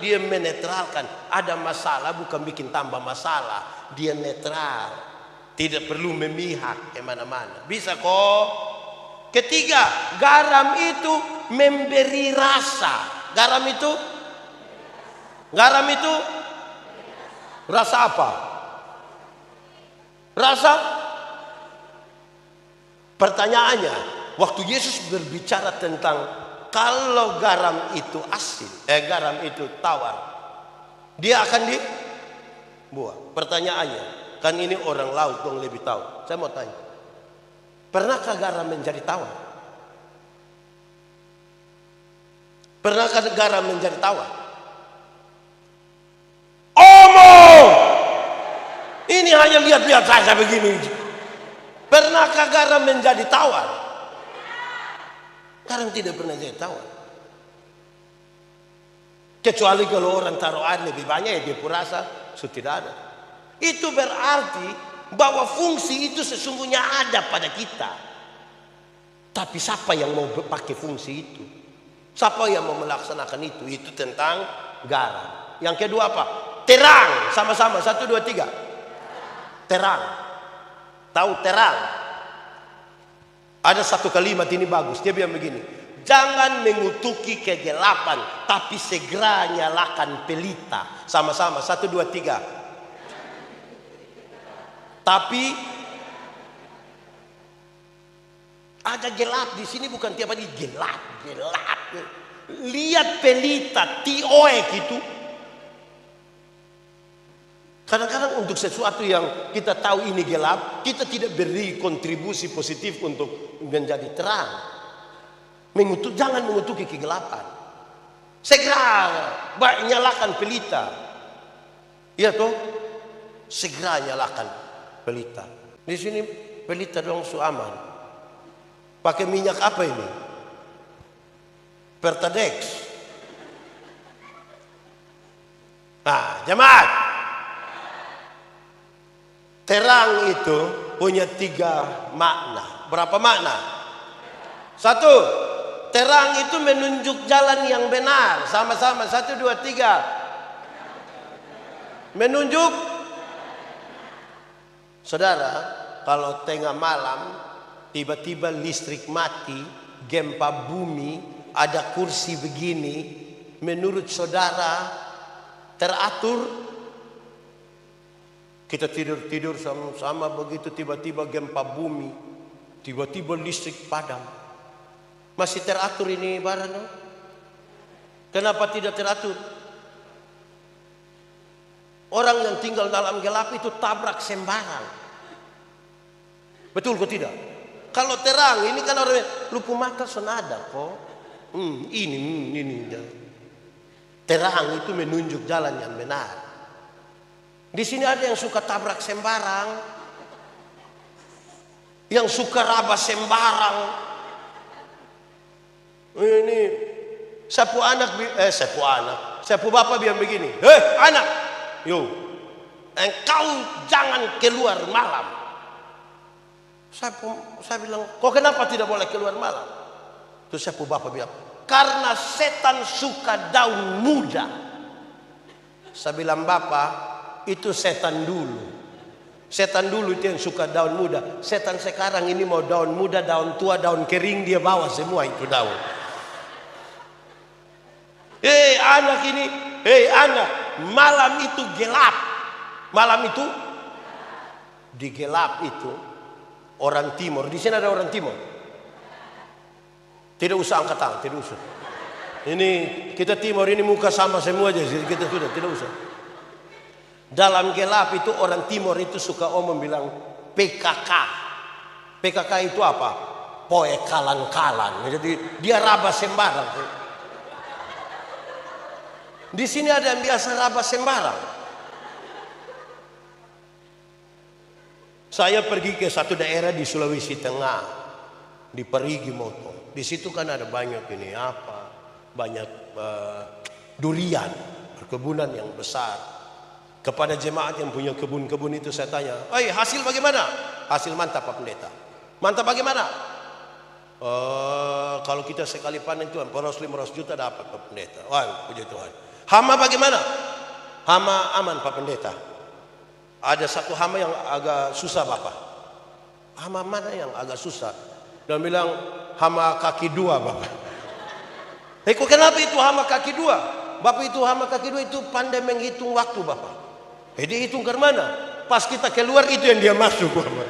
Dia menetralkan. Ada masalah bukan bikin tambah masalah. Dia netral. Tidak perlu memihak kemana-mana. Bisa kok. Ketiga, garam itu memberi rasa. Garam itu rasa apa? Rasa. Pertanyaannya, waktu Yesus berbicara tentang kalau garam itu asin, garam itu tawar, dia akan dibuang. Pertanyaannya, kan ini orang laut dong lebih tahu. Saya mau tanya, pernahkah garam menjadi tawar? Pernahkah garam menjadi tawar? Omong! Ini hanya lihat-lihat saja begini. Pernahkah garam menjadi tawar? Garam tidak pernah jadi tawar. Kecuali kalau orang taruh air lebih banyak, ya dia rasa sudah tidak ada. Itu berarti bahwa fungsi itu sesungguhnya ada pada kita. Tapi siapa yang mau pakai fungsi itu? Siapa yang mau melaksanakan itu? Itu tentang garam. Yang kedua apa? Terang. Sama-sama. 1, 2, 3. Terang. Tahu terang? Ada satu kalimat ini bagus. Dia bilang begini. Jangan mengutuki kegelapan, tapi segera nyalakan pelita. Sama-sama. 1, 2, 3. Tapi ada gelap di sini, bukan tiap hari gelap. Lihat pelita, tioek itu. Kadang-kadang untuk sesuatu yang kita tahu ini gelap, kita tidak beri kontribusi positif untuk menjadi terang. Jangan mengutuki kegelapan. Segera nyalakan pelita. Iya toh? Segera nyalakan pelita. Di sini pelita dong su aman. Pakai minyak apa ini? Pertadex. Nah, jemaat, terang itu punya 3 makna. Berapa makna? 1, terang itu menunjuk jalan yang benar. Sama-sama, 1, 2, 3. Menunjuk. Saudara, kalau tengah malam tiba-tiba listrik mati, gempa bumi, ada kursi begini, menurut saudara teratur? Kita tidur-tidur sama-sama begitu, tiba-tiba gempa bumi, tiba-tiba listrik padam. Masih teratur ini barang? Kenapa tidak teratur? Orang yang tinggal dalam gelap itu tabrak sembarang. Betul kok tidak? Kalau terang ini kan orang lupa mata senada kok. Ini. Terang itu menunjuk jalan yang benar. Di sini ada yang suka tabrak sembarang, yang suka raba sembarang. Ini sapu bapak bilang begini, anak, engkau jangan keluar malam. Saya bilang, kok kenapa tidak boleh keluar malam? Terus sapu bapak bilang, karena setan suka daun muda. Saya bilang, bapak, itu setan dulu. Setan dulu itu yang suka daun muda. Setan sekarang ini mau daun muda, daun tua, daun kering, dia bawa semua itu daun. Anak ini, anak, malam itu gelap. Malam itu di gelap itu orang timur. Di sini ada orang timur. Tidak usah angkat tangan, tidak usah. Ini kita timur ini muka sama semua aja, kita sudah tidak usah. Dalam gelap itu orang timur itu suka omong bilang PKK. PKK itu apa? Poe kalan-kalan. Jadi dia raba sembarang. Di sini ada yang biasa raba sembarang. Saya pergi ke satu daerah di Sulawesi Tengah, di Parigi Motong. Di situ kan ada banyak banyak durian, perkebunan yang besar. Kepada jemaat yang punya kebun-kebun itu saya tanya, hasil bagaimana? Hasil mantap Pak Pendeta. Mantap bagaimana? Kalau kita sekali panen itu 400-500 juta dapat Pak Pendeta. Wah, puji Tuhan. Hama bagaimana? Hama aman Pak Pendeta. Ada satu hama yang agak susah Bapak. Hama mana yang agak susah? Dan bilang hama kaki 2 Bapak. Kok kenapa itu hama kaki 2? Bapak itu hama kaki 2 itu pandai menghitung waktu Bapak. Dia hitung ke mana? Pas kita keluar itu yang dia masuk Bapak.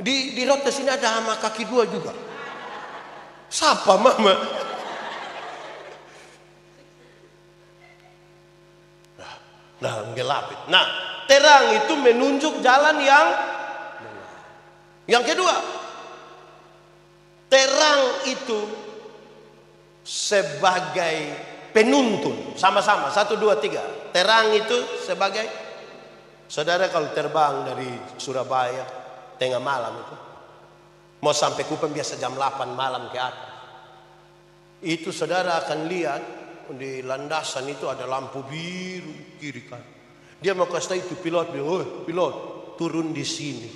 Di rote sini ada hama kaki 2 juga. Siapa mama? Nah, gelap. Nah, terang itu menunjuk jalan yang benar. Yang kedua, terang itu sebagai penuntun. Sama-sama, 1, 2, 3. Terang itu sebagai, saudara kalau terbang dari Surabaya tengah malam itu, mau sampai Kupang biasa jam 8 malam ke atas. Itu saudara akan lihat di landasan itu ada lampu biru kiri kan. Dia mau kasih tahu itu pilot, pilot turun di sini,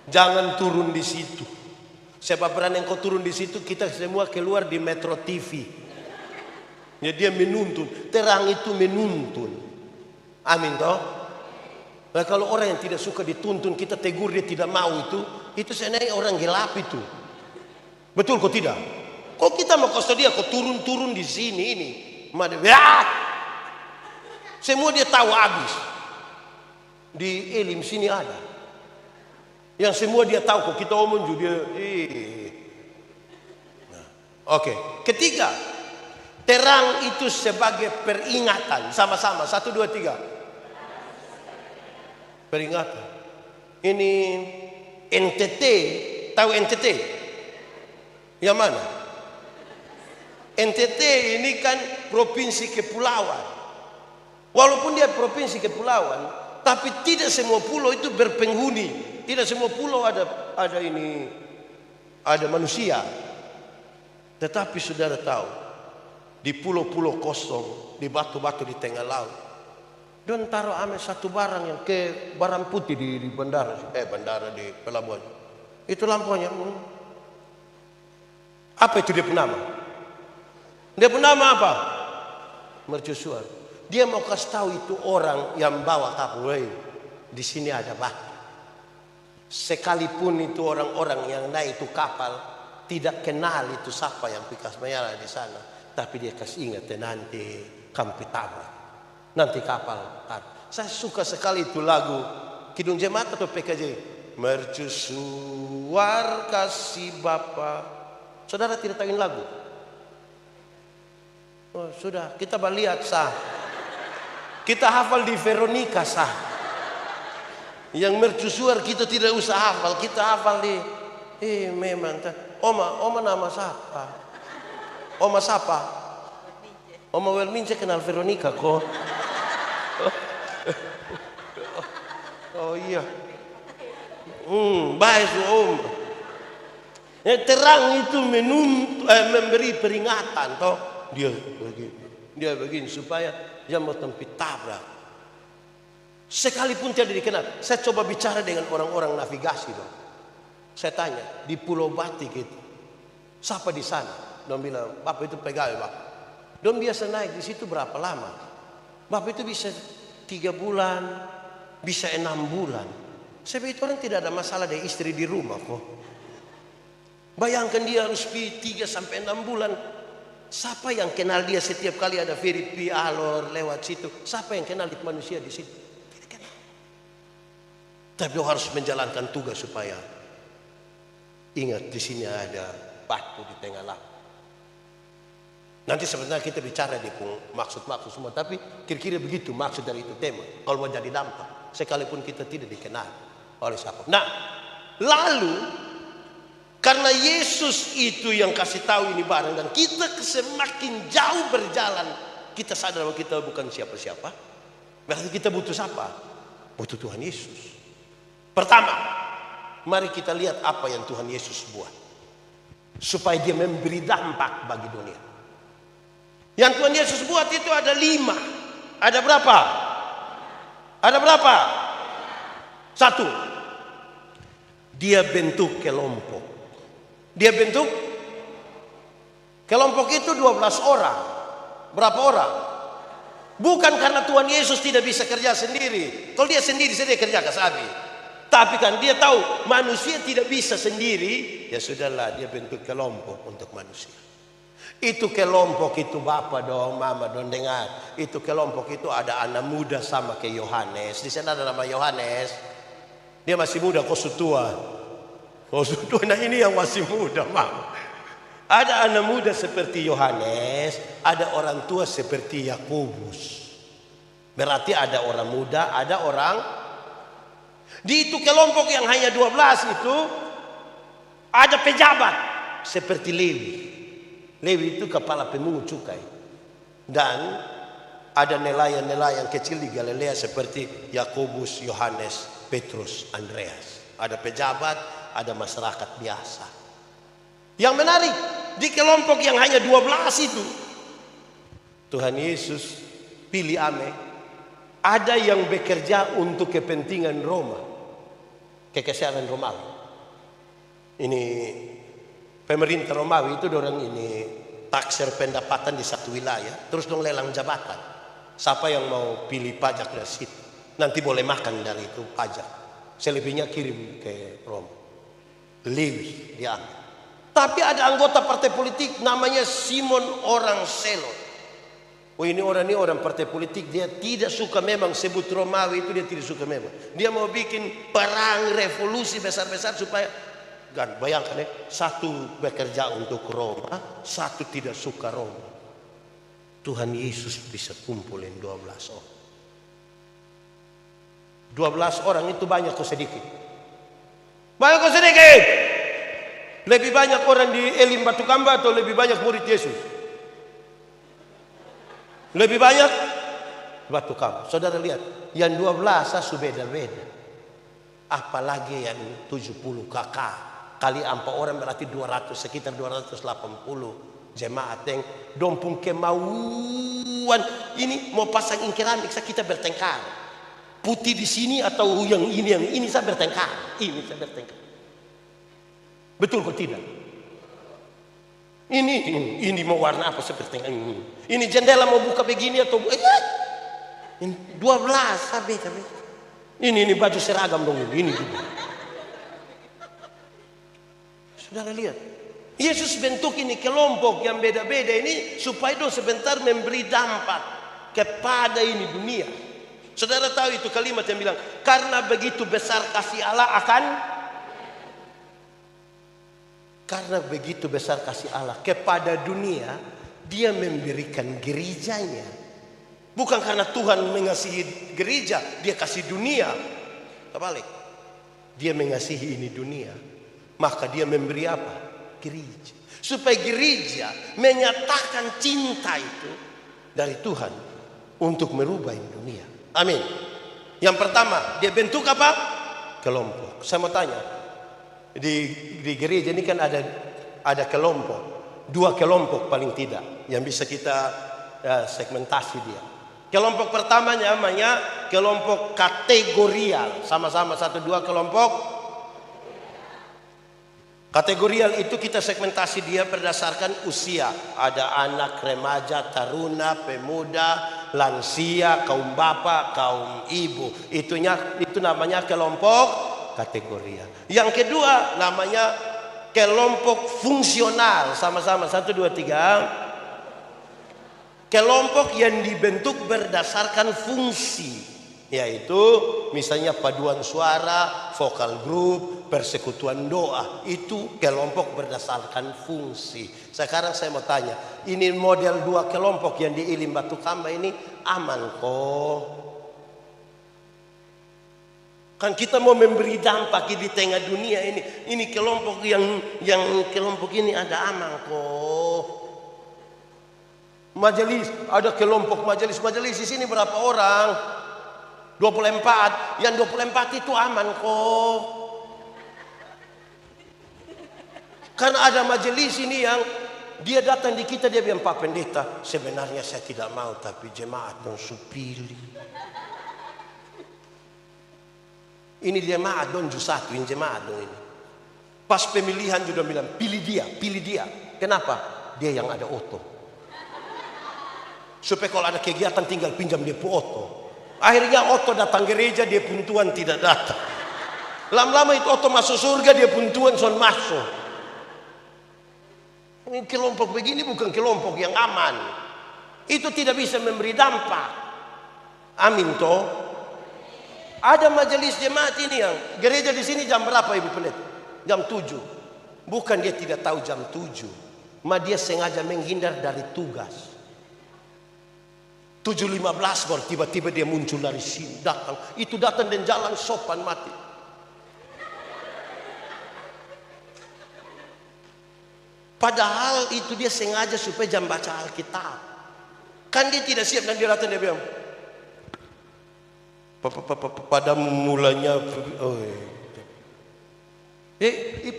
jangan turun di situ. Sebab berani engkau turun di situ, kita semua keluar di Metro TV. Ya, dia menuntun, terang itu menuntun. Amin toh. Nah, kalau orang yang tidak suka dituntun, kita tegur dia tidak mau itu sebenarnya orang gelap itu. Betul kok tidak? Kok kita mau kasih dia kok turun di sini ini. Semua dia tahu habis. Di Elim sini ada. Yang semua dia tahu kok kita omong juga dia. Nah, oke. Ketiga, terang itu sebagai peringatan. Sama-sama, 1, 2, 3. Peringatan. Ini NTT, tahu NTT? Yang mana? NTT ini kan provinsi kepulauan. Walaupun dia provinsi kepulauan, tapi tidak semua pulau itu berpenghuni. Tidak semua pulau ada manusia. Tetapi saudara tahu, di pulau-pulau kosong, di batu-batu di tengah laut, don taruh ame satu barang yang ke barang putih di bandara, bandara di pelabuhan. Itu lampunya. Apa itu dia nama? Dia nama apa? Mercusuar. Dia mau kasih tahu itu orang yang bawa kapal, di sini ada batu. Sekalipun itu orang-orang yang naik itu kapal tidak kenal itu siapa yang pikas merah di sana, tapi dia kasih ingat nanti kampi tabrak, nanti kapal. Saya suka sekali itu lagu Kidung Jemaat atau PKJ. Mercusuar kasih Bapa. Saudara tidak tahu lagu? Oh, sudah, kita lihat sah. Kita hafal di Veronica sah. Yang mercusuar kita tidak usah hafal, kita hafal di memang Oma nama siapa? Oma siapa? Oma Welmince kenal Veronica kok. Oh iya. Baik Om. Terang itu memberi peringatan toh. Dia begini supaya jangan tempat tabrak. Sekalipun tidak dikenal. Saya coba bicara dengan orang-orang navigasi dong. Saya tanya di Pulau Batik itu, siapa di sana? Dia bilang, Bapak itu pegawai Bapak. Dia biasa naik di situ berapa lama? Bapak itu bisa 3 bulan, bisa 6 bulan. Sebab itu orang tidak ada masalah dari istri di rumah kok. Bayangkan dia harus pergi 3 sampai 6 bulan. Siapa yang kenal dia setiap kali ada Firipi Alor lewat situ? Siapa yang kenal manusia di situ? Tidak kenal. Tapi harus menjalankan tugas supaya ingat di sini ada batu di tengah laut. Nanti sebenarnya kita bicara di maksud-maksud semua, tapi kira-kira begitu maksud dari itu tema. Kalau mau jadi dampak, sekalipun kita tidak dikenal oleh siapa. Nah, lalu karena Yesus itu yang kasih tahu ini barang, dan kita semakin jauh berjalan, kita sadar bahwa kita bukan siapa-siapa. Berarti kita butuh siapa? Butuh Tuhan Yesus. Pertama, mari kita lihat apa yang Tuhan Yesus buat supaya dia memberi dampak bagi dunia. Yang Tuhan Yesus buat itu ada 5. Ada berapa? Ada berapa? 1. Dia bentuk kelompok. Dia bentuk kelompok itu 12 orang. Berapa orang? Bukan karena Tuhan Yesus tidak bisa kerja sendiri. Kalau dia sendiri, dia kerja kasabi. Tapi kan dia tahu manusia tidak bisa sendiri. Ya sudahlah, dia bentuk kelompok untuk manusia. Itu kelompok itu Bapak dong, Mama dong dengar. Itu kelompok itu ada anak muda sama ke Yohanes. Di sana ada nama Yohanes. Dia masih muda, kok tua. Oh tua, nah ini yang masih muda, Mama. Ada anak muda seperti Yohanes, ada orang tua seperti Yakobus. Berarti ada orang muda, ada orang. Di itu kelompok yang hanya 12 itu ada pejabat seperti Lewi. Lewi itu kepala pemungut cukai. Dan ada nelayan-nelayan kecil di Galilea seperti Yakobus, Yohanes, Petrus, Andreas. Ada pejabat, ada masyarakat biasa. Yang menarik, di kelompok yang hanya 12 itu, Tuhan Yesus pilih ame. Ada yang bekerja untuk kepentingan Roma, kekaisaran Romawi. Ini pemerintah Romawi itu dorang ini taksir pendapatan di satu wilayah, terus dong lelang jabatan. Siapa yang mau pilih pajak dari situ, nanti boleh makan dari itu pajak. Selebihnya kirim ke Roma. Lewi diambil. Tapi ada anggota partai politik namanya Simon orang Selot. Oh ini orang partai politik, dia tidak suka memang sebut Romawi itu, dia tidak suka memang. Dia mau bikin perang revolusi besar-besar supaya kan bayangkan ya, satu bekerja untuk Roma, satu tidak suka Roma. Tuhan Yesus bisa kumpulin 12 orang. 12 orang itu banyak atau sedikit? Banyak atau sedikit? Lebih banyak orang di Elim Batu Kamba atau lebih banyak murid Yesus? Lebih banyak Batu Kamba. Saudara lihat, yang 12 sudah beda-beda. Apalagi yang 70 kakak kali 4 orang berarti 200, sekitar 280 jemaat yang dompung kemauan ini mau pasang keramik, kita bertengkar. Putih di sini atau yang ini saya bertengkar. Ini saya bertengkar. Betul kok tidak? Ini mau warna apa saya bertengkar ini. Ini jendela mau buka begini atau ini 12 sabi. Ini baju seragam dong ini juga. Saudara lihat, Yesus bentuk ini kelompok yang beda-beda ini supaya dong sebentar memberi dampak kepada ini dunia. Saudara tahu itu kalimat yang bilang, karena begitu besar kasih Allah karena begitu besar kasih Allah kepada dunia, dia memberikan gerejanya. Bukan karena Tuhan mengasihi gereja, dia kasih dunia. Terbalik. Dia mengasihi ini dunia, maka dia memberi apa? Gereja. Supaya gereja menyatakan cinta itu dari Tuhan untuk merubah ini dunia. Amin. Yang pertama, dia bentuk apa? Kelompok. Saya mau tanya, di gereja ini kan ada kelompok, 2 kelompok paling tidak yang bisa kita segmentasi dia. Kelompok pertamanya namanya kelompok kategorial. Sama-sama 1, 2 kelompok. Kategorial itu kita segmentasi dia berdasarkan usia. Ada anak, remaja, taruna, pemuda, lansia, kaum bapak, kaum ibu. Itu namanya kelompok kategorial. Yang kedua namanya kelompok fungsional. Sama-sama 1, 2, 3. Kelompok yang dibentuk berdasarkan fungsi, yaitu misalnya paduan suara, vokal group, persekutuan doa. Itu kelompok berdasarkan fungsi. Sekarang saya mau tanya, ini model 2 kelompok yang di Ilim Batu Kamba ini aman kok? Kan kita mau memberi dampak di tengah dunia ini. Ini kelompok yang kelompok ini ada aman kok? Majelis, ada kelompok majelis di sini berapa orang? 24. Yang 24 itu aman kok. Karena ada majelis ini yang dia datang di kita, dia bilang, Pak Pendeta, sebenarnya saya tidak mau, tapi jemaat dong supili. Ini jemaat dong satu, ini jemaat dong ini. Pas pemilihan juga bilang, pilih dia. Kenapa? Dia yang ada oto. Supaya kalau ada kegiatan tinggal pinjam dia oto. Akhirnya oto datang gereja, dia pun Tuhan tidak datang. Lama-lama itu oto masuk surga, dia pun Tuhan son masuk. Ini kelompok begini bukan kelompok yang aman. Itu tidak bisa memberi dampak. Amin toh. Ada majelis jemaat ini yang gereja di sini jam berapa Ibu Pendeta? Jam 7. Bukan dia tidak tahu jam 7, ma dia sengaja menghindar dari tugas. 7.15 baru tiba-tiba dia muncul dari sini, datang. Itu datang dan jalan sopan mati. Padahal itu dia sengaja supaya jam baca Alkitab. Kan dia tidak siap dan dia datang, dia bilang, pada mulanya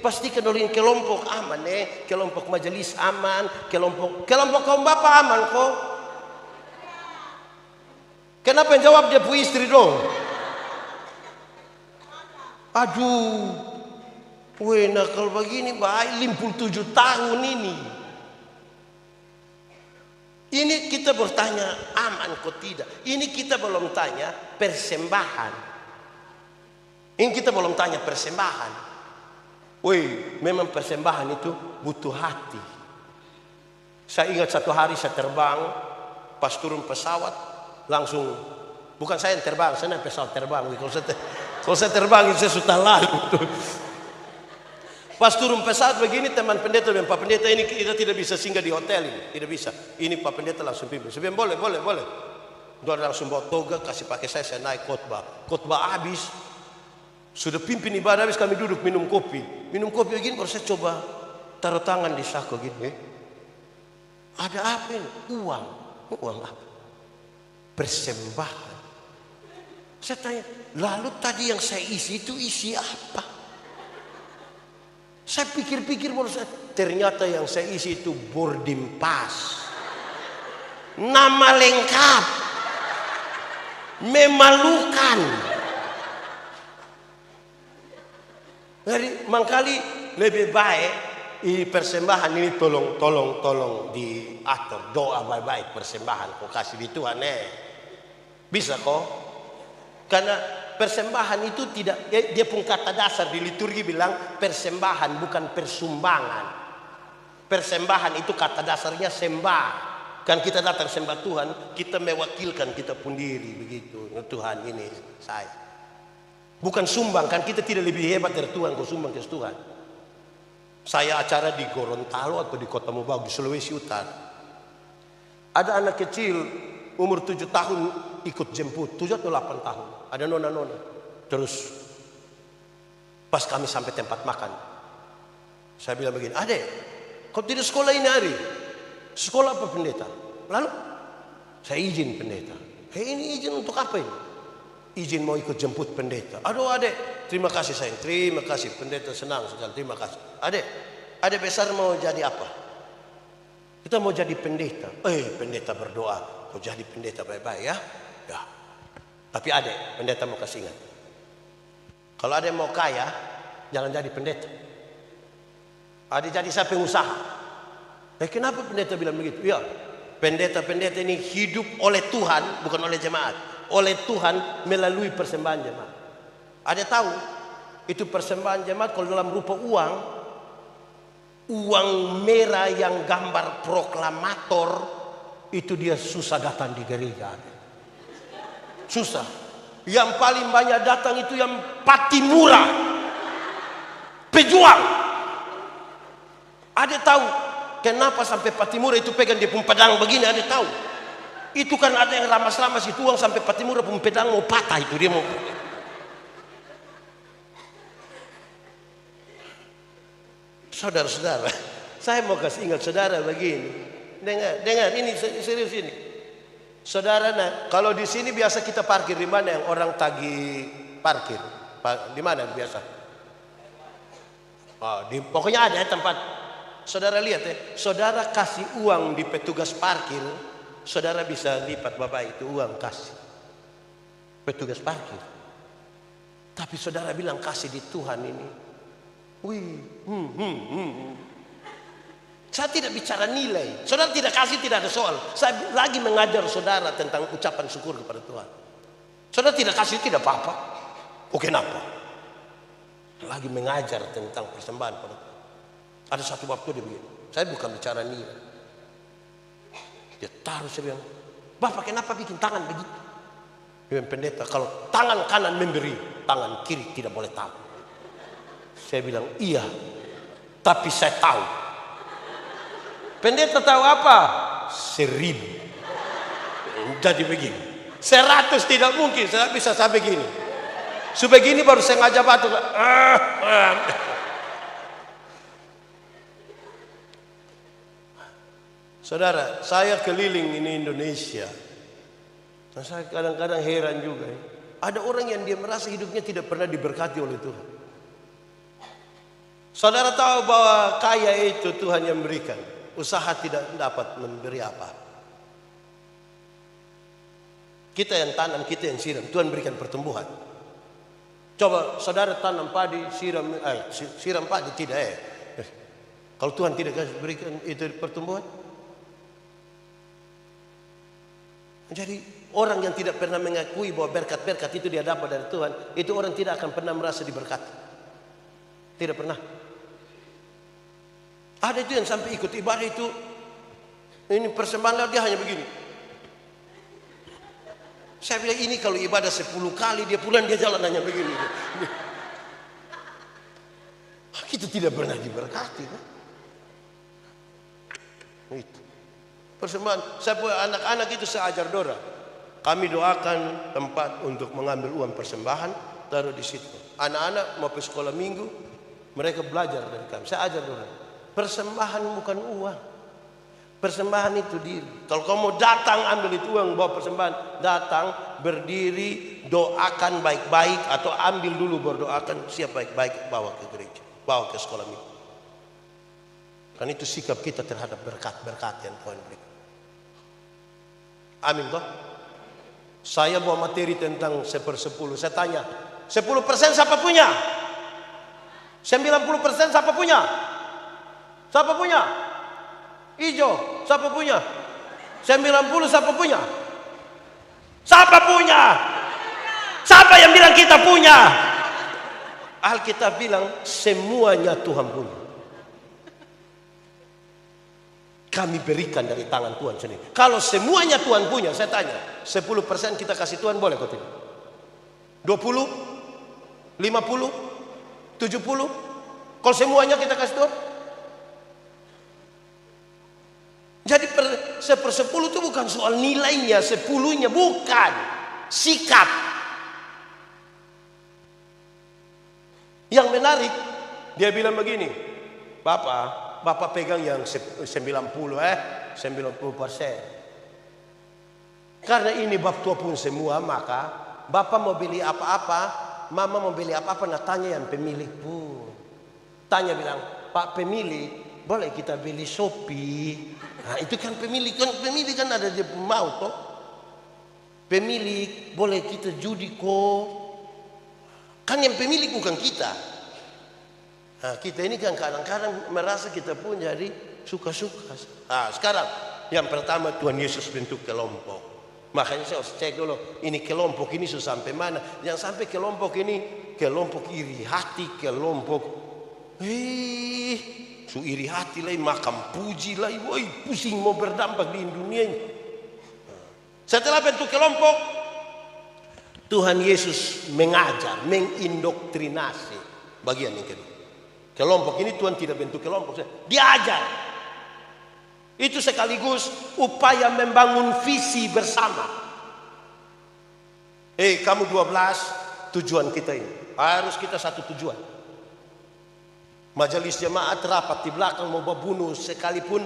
pastikan oleh kelompok aman kelompok majelis aman, kelompok kaum bapak aman kok. Kenapa yang jawab dia punya istri dong? Aduh, kalau begini baik 57 tahun ini. Ini kita bertanya aman kok tidak? Ini kita belum tanya persembahan. Ini kita belum tanya persembahan. Memang persembahan itu butuh hati. Saya ingat satu hari saya terbang, pas turun pesawat langsung, bukan saya yang terbang, saya naik pesawat terbang. Kalau saya terbang itu saya sudah lalu. Pas turun pesawat begini, teman pendeta dan Pak Pendeta, ini kita tidak bisa singgah di hotel ini, tidak bisa. Ini Pak Pendeta langsung pimpin. Saya bilang boleh. Dia langsung bawa toga, kasih pakai saya naik khotbah habis. Sudah pimpin ibadah habis, kami duduk minum kopi begini, baru saya coba taruh tangan di saku gini. Ada apa ini? Uang apa? Persembahan. Saya tanya, lalu tadi yang saya isi itu isi apa? Saya pikir-pikir ternyata yang saya isi itu boarding pass. Nama lengkap. Memalukan. Jadi mangkali lebih baik ini persembahan ini tolong diatur, doa baik-baik persembahan kau kasih di Tuhan bisa kok, karena persembahan itu tidak, dia pun kata dasar di liturgi bilang persembahan bukan persumbangan. Persembahan itu kata dasarnya sembah. Kan kita datang sembah Tuhan, kita mewakilkan kita pun diri begitu. Tuhan ini saya. Bukan sumbang, kan kita tidak lebih hebat dari Tuhan kau sumbang ke Tuhan. Saya acara di Gorontalo atau di Kota Mubau di Sulawesi Utara. Ada anak kecil umur 7 tahun ikut jemput, 7 atau 8 tahun. Ada nona-nona. Terus pas kami sampai tempat makan, saya bilang begini, "Adek, kau tidak sekolah ini hari? Sekolah apa pendeta?" Lalu saya izin pendeta. Ini izin untuk apa ini? Izin mau ikut jemput pendeta. Aduh adek, terima kasih sayang, terima kasih pendeta, senang sekali, terima kasih. Adek besar mau jadi apa? Kita mau jadi pendeta. Pendeta berdoa, kau jadi pendeta baik-baik ya. Ya. Tapi adek, pendeta mau kasih ingat. Kalau adek mau kaya, jangan jadi pendeta. Adek jadi saya pengusaha. Kenapa pendeta bilang begitu? Ya, pendeta-pendeta ini hidup oleh Tuhan, bukan oleh jemaat. Oleh Tuhan melalui persembahan jemaat. Ada tahu itu persembahan jemaat kalau dalam rupa uang merah yang gambar proklamator itu dia susah datang di gereja. Susah. Yang paling banyak datang itu yang Patimura, pejuang. Ada tahu kenapa sampai Patimura itu pegang dia pun pedang begini? Ada tahu? Itu kan ada yang ramas-ramas itu uang sampai Patimura pun pedang mau patah itu dia mau. Saudara-saudara, saya mau kasih ingat saudara begini. Dengar ini serius ini. Saudara, kalau di sini biasa kita parkir di mana yang orang tagih parkir? Di mana biasa? Pokoknya ada tempat. Saudara lihat saudara kasih uang di petugas parkir. Saudara bisa lipat bapak itu uang kasih petugas parkir. Tapi saudara bilang kasih di Tuhan ini. Saya tidak bicara nilai. Saudara tidak kasih tidak ada soal. Saya lagi mengajar saudara tentang ucapan syukur kepada Tuhan. Saudara tidak kasih tidak apa-apa. Kenapa? Lagi mengajar tentang persembahan pada Tuhan. Ada satu waktu dia begini. Saya bukan bicara nilai. Dia taruh, saya bilang, "Bapak kenapa bikin tangan begitu?" Dia bilang, "Pendeta, kalau tangan kanan memberi, tangan kiri tidak boleh tahu." Saya bilang, "Iya, tapi saya tahu." Pendeta tahu apa? 1000. Jadi begini. 100 tidak mungkin, saya bisa sampai begini. Sebegini baru saya ngajak batu. Saudara, saya keliling ini Indonesia. Nah, saya kadang-kadang heran juga. Ada orang yang dia merasa hidupnya tidak pernah diberkati oleh Tuhan. Saudara tahu bahwa kaya itu Tuhan yang berikan. Usaha tidak dapat memberi apa. Kita yang tanam, kita yang siram. Tuhan berikan pertumbuhan. Coba saudara tanam padi, siram padi tidak Kalau Tuhan tidak kasih berikan itu pertumbuhan. Jadi orang yang tidak pernah mengakui bahwa berkat-berkat itu dia dapat dari Tuhan, itu orang tidak akan pernah merasa diberkati. Tidak pernah. Ada itu yang sampai ikut ibadah itu, ini persembahan dia hanya begini. Saya bilang ini kalau ibadah 10 kali dia pulang dia jalan hanya begini. Kita tidak pernah diberkati. Kan? Itu. Persembahan, saya punya anak-anak itu saya ajar doa. Kami doakan tempat untuk mengambil uang persembahan, taruh di situ. Anak-anak mau ke sekolah minggu, mereka belajar dari kami. Saya ajar doa. Persembahan bukan uang. Persembahan itu diri. Kalau kamu mau datang ambil itu uang bawa persembahan, datang berdiri, doakan baik-baik atau ambil dulu berdoakan, siap baik-baik bawa ke gereja, bawa ke sekolah minggu. Kan itu sikap kita terhadap berkat-berkat yang Tuhan beri. Amin toh? Saya bawa materi tentang 1/10. Saya tanya, 10% siapa punya? 90% siapa punya? Siapa punya? Ijo, siapa punya? 90 siapa punya? Siapa punya? Siapa yang bilang kita punya? Alkitab bilang semuanya Tuhan punya. Kami berikan dari tangan Tuhan sendiri. Kalau semuanya Tuhan punya, saya tanya, 10% kita kasih Tuhan boleh kok tidak? 20? 50? 70? Kalau semuanya kita kasih Tuhan? Jadi 1/10 itu bukan soal nilainya, 10-nya bukan. Sikap. Yang menarik, dia bilang begini, Bapak pegang yang 90%. Karena ini bab tua pun semua, maka Bapak mau beli apa-apa, Mama mau beli apa-apa, nah tanya yang pemilik pun. Tanya bilang, Pak pemilik, boleh kita beli Shopee? Nah itu kan pemilik kan ada dia mau toh. Pemilik, boleh kita judi kok. Kan yang pemilik bukan kita. Nah, kita ini kan kadang-kadang merasa kita pun jadi suka-suka. Nah, sekarang yang pertama Tuhan Yesus bentuk kelompok. Makanya saya harus cek dulu, ini kelompok ini sudah sampai mana. Yang sampai kelompok ini, kelompok iri hati, kelompok su iri hati lah, makan puji lah, woi pusing mau berdampak di dunia ini. Setelah bentuk kelompok, Tuhan Yesus mengajar, mengindoktrinasi. Bagian yang kedua. Kelompok ini Tuhan tidak bentuk kelompok, dia ajar. Itu sekaligus upaya membangun visi bersama. Kamu 12, tujuan kita ini. Harus kita satu tujuan. Majelis jemaat rapat di belakang mau bunuh sekalipun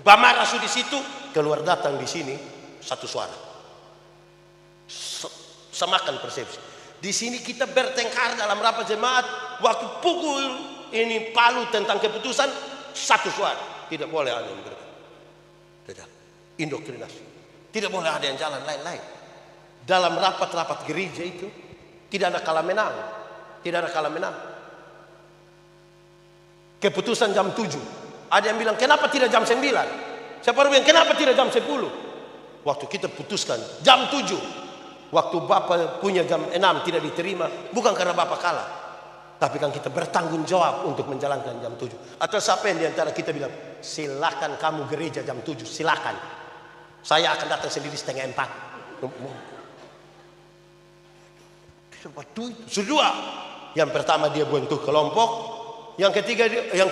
Bamarasu di situ, keluar datang di sini satu suara. Samakan persepsi. Di sini kita bertengkar dalam rapat jemaat, waktu pukul ini palu tentang keputusan, satu suara. Tidak boleh ada yang berbeda. Tidak. Indoktrinasi. Tidak boleh ada yang jalan lain-lain. Dalam rapat-rapat gereja itu tidak ada kalah menang. Tidak ada kalah menang. Keputusan jam 7. Ada yang bilang kenapa tidak jam 9? Siapa yang bilang kenapa tidak jam 10? Waktu kita putuskan jam 7. Waktu Bapak punya jam 6 tidak diterima, bukan karena Bapak kalah, tapi kan kita bertanggung jawab untuk menjalankan jam 7. Atau siapa yang diantara kita bilang silakan kamu gereja jam 7, silakan, saya akan datang sendiri 3:30. Kedua, yang pertama dia bentuk kelompok, yang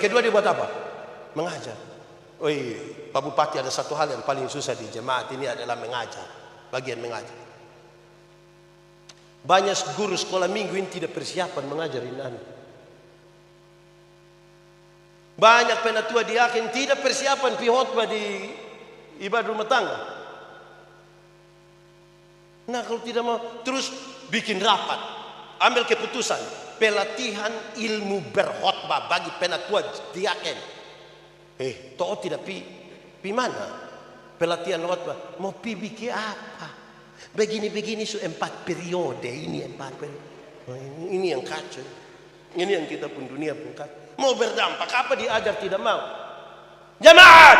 kedua dia buat apa? Mengajar. Pak Bupati, ada satu hal yang paling susah di jemaat ini adalah mengajar, bagian mengajar. Banyak guru sekolah minggu ini tidak persiapan mengajarin anak. Banyak penatua diaken tidak persiapan pi khotbah di ibadah rumah tangga. Nah kalau tidak mau terus bikin rapat, ambil keputusan pelatihan ilmu berkhotbah bagi penatua diaken. Toh tidak pi mana pelatihan khotbah, mau pi bikin apa? Begini-begini 4 periode, ini 4 periode. Ini yang kacau. Ini yang kita pun dunia pun kacau. Mau berdampak apa diajar tidak mau. Jemaat,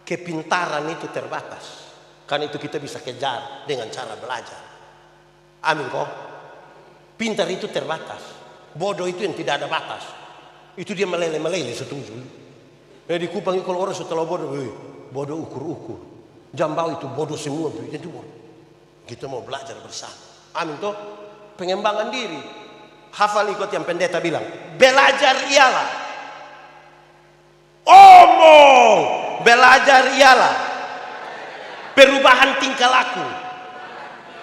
kepintaran itu terbatas. Karena itu kita bisa kejar dengan cara belajar. Amin kok. Pintar itu terbatas. Bodoh itu yang tidak ada batas. Itu dia meleleh-meleleh setuju. Di Kupang kalau orang setelah bodoh, bodoh ukur-ukur. Jambau itu bodoh semua, itu bodoh. Kita mau belajar bersama. Amin toh. Pengembangan diri. Hafal ikut yang pendeta bilang, belajar ialah omong, belajar ialah perubahan tingkah laku.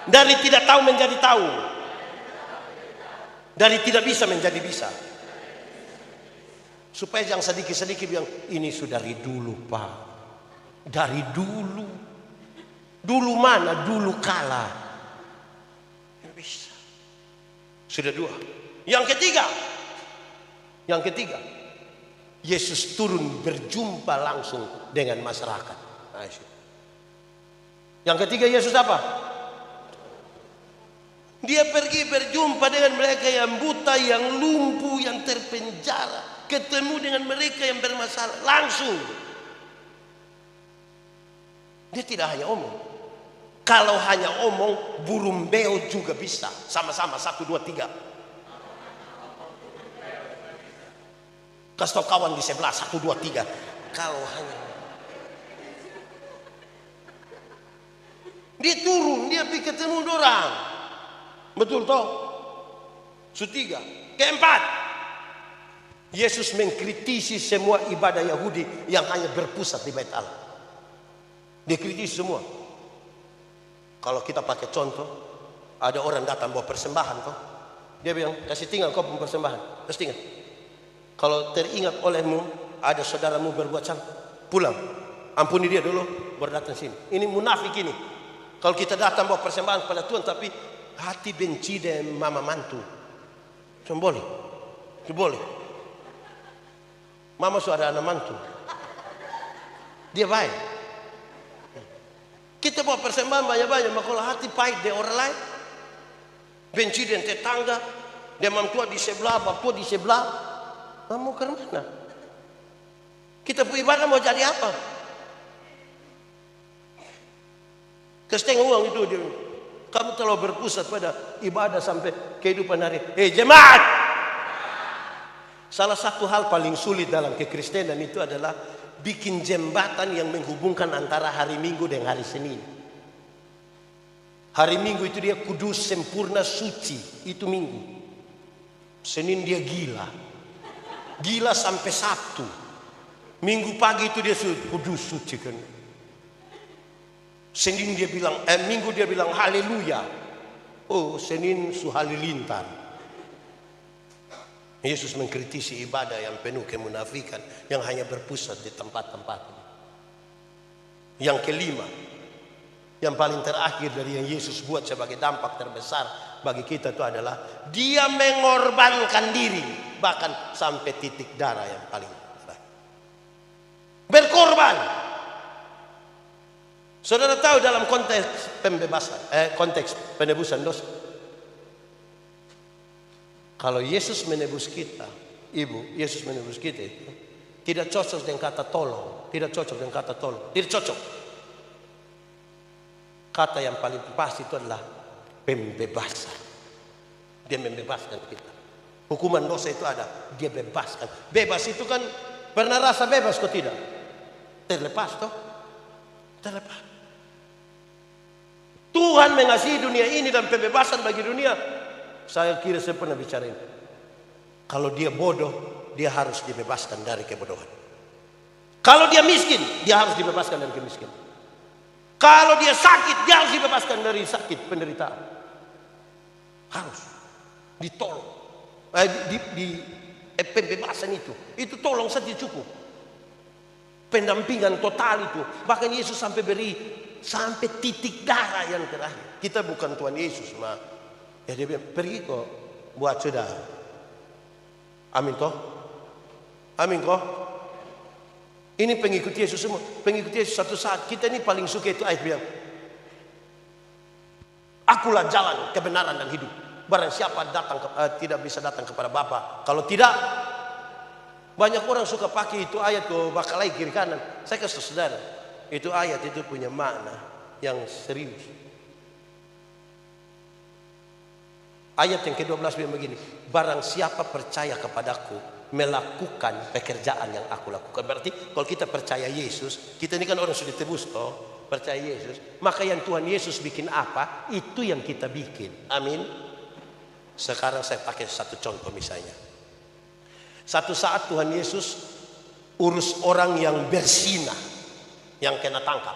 Dari tidak tahu menjadi tahu. Dari tidak bisa menjadi bisa. Supaya jangan sedikit-sedikit bilang, ini sudah dari dulu Pak. Dari dulu. Dulu mana? Dulu kalah. Bisa. Sudah 2. Yang ketiga. Yesus turun berjumpa langsung dengan masyarakat. Yang ketiga, Yesus apa? Dia pergi berjumpa dengan mereka yang buta, yang lumpuh, yang terpenjara. Ketemu dengan mereka yang bermasalah langsung. Dia tidak hanya omong. Kalau hanya omong, burung beo juga bisa. Sama-sama, 1, 2, 3. Kasih tau kawan di sebelah, 1, 2, 3. Kalau hanya dia turun, dia pergi ketemu orang. Betul toh? Ketiga. Keempat, Yesus mengkritisi semua ibadah Yahudi yang hanya berpusat di Bait Allah. Dia kritisi semua. Kalau kita pakai contoh, ada orang datang bawa persembahan toh. Dia bilang, kasih tinggal kau persembahan. Kasih tinggal. Kalau teringat olehmu ada saudaramu berbuat salah, pulang, ampuni dia dulu, baru datang sini. Ini munafik ini. Kalau kita datang bawa persembahan kepada Tuhan tapi hati benci dan mama mantu, boleh, boleh. Mama sudah ada anak mantu, dia baik. Kita bawa persembahan banyak-banyak, maka kalau hati pahit dari orang lain, benci dengan tetangga, dia mamtua di sebelah, bapak di sebelah. Mau ke mana? Kita punya ibadah mau jadi apa? Kesetengah uang itu dia. Kamu terlalu berpusat pada ibadah sampai kehidupan hari. Jemaat! Salah satu hal paling sulit dalam kekristenan itu adalah bikin jembatan yang menghubungkan antara hari Minggu dengan hari Senin. Hari Minggu itu dia kudus, sempurna, suci. Itu Minggu. Senin dia gila. Gila sampai Sabtu. Minggu pagi itu dia kudus, suci kan. Senin dia bilang, Minggu dia bilang haleluya. Oh, Senin su halilintar. Yesus mengkritisi ibadah yang penuh kemunafikan, yang hanya berpusat di tempat-tempat. Yang kelima, yang paling terakhir dari yang Yesus buat sebagai dampak terbesar bagi kita itu adalah dia mengorbankan diri, bahkan sampai titik darah yang paling terakhir. Berkorban. Saudara tahu dalam konteks pembebasan, konteks penebusan dosa, kalau Yesus menebus kita, Ibu, Yesus menebus kita itu tidak cocok dengan kata tolong, tidak cocok dengan kata tolong, tidak cocok. Kata yang paling pas itu adalah pembebasan. Dia membebaskan kita. Hukuman dosa itu ada, dia bebaskan. Bebas itu kan pernah rasa bebas kok tidak? Terlepas toh? Terlepas. Tuhan mengasihi dunia ini dan pembebasan bagi dunia. Saya kira saya pernah bicara ini. Kalau dia bodoh, dia harus dibebaskan dari kebodohan. Kalau dia miskin, dia harus dibebaskan dari kemiskinan. Kalau dia sakit, dia harus dibebaskan dari sakit, penderitaan. Harus ditolong. Pembebasan itu tolong saja cukup. Pendampingan total itu. Bahkan Yesus sampai beri sampai titik darah yang terakhir. Kita bukan Tuhan Yesus, ya dia bilang, pergi kok buat saudara. Amin toh? Amin kok? Ini pengikut Yesus semua. Pengikut Yesus satu saat kita ini paling suka itu ayat bilang, akulah jalan, kebenaran dan hidup. Barang siapa tidak bisa datang kepada Bapa, kalau tidak, banyak orang suka pakai itu ayat ke bakalai kiri kanan. Saya kasih saudara, itu ayat itu punya makna yang serius. Ayat yang ke-12 bilang begini, barang siapa percaya kepadaku, melakukan pekerjaan yang aku lakukan. Berarti kalau kita percaya Yesus, kita ini kan orang sudah tebus toh, percaya Yesus, maka yang Tuhan Yesus bikin apa, itu yang kita bikin. Amin. Sekarang saya pakai satu contoh misalnya. Satu saat Tuhan Yesus urus orang yang berzina, yang kena tangkap,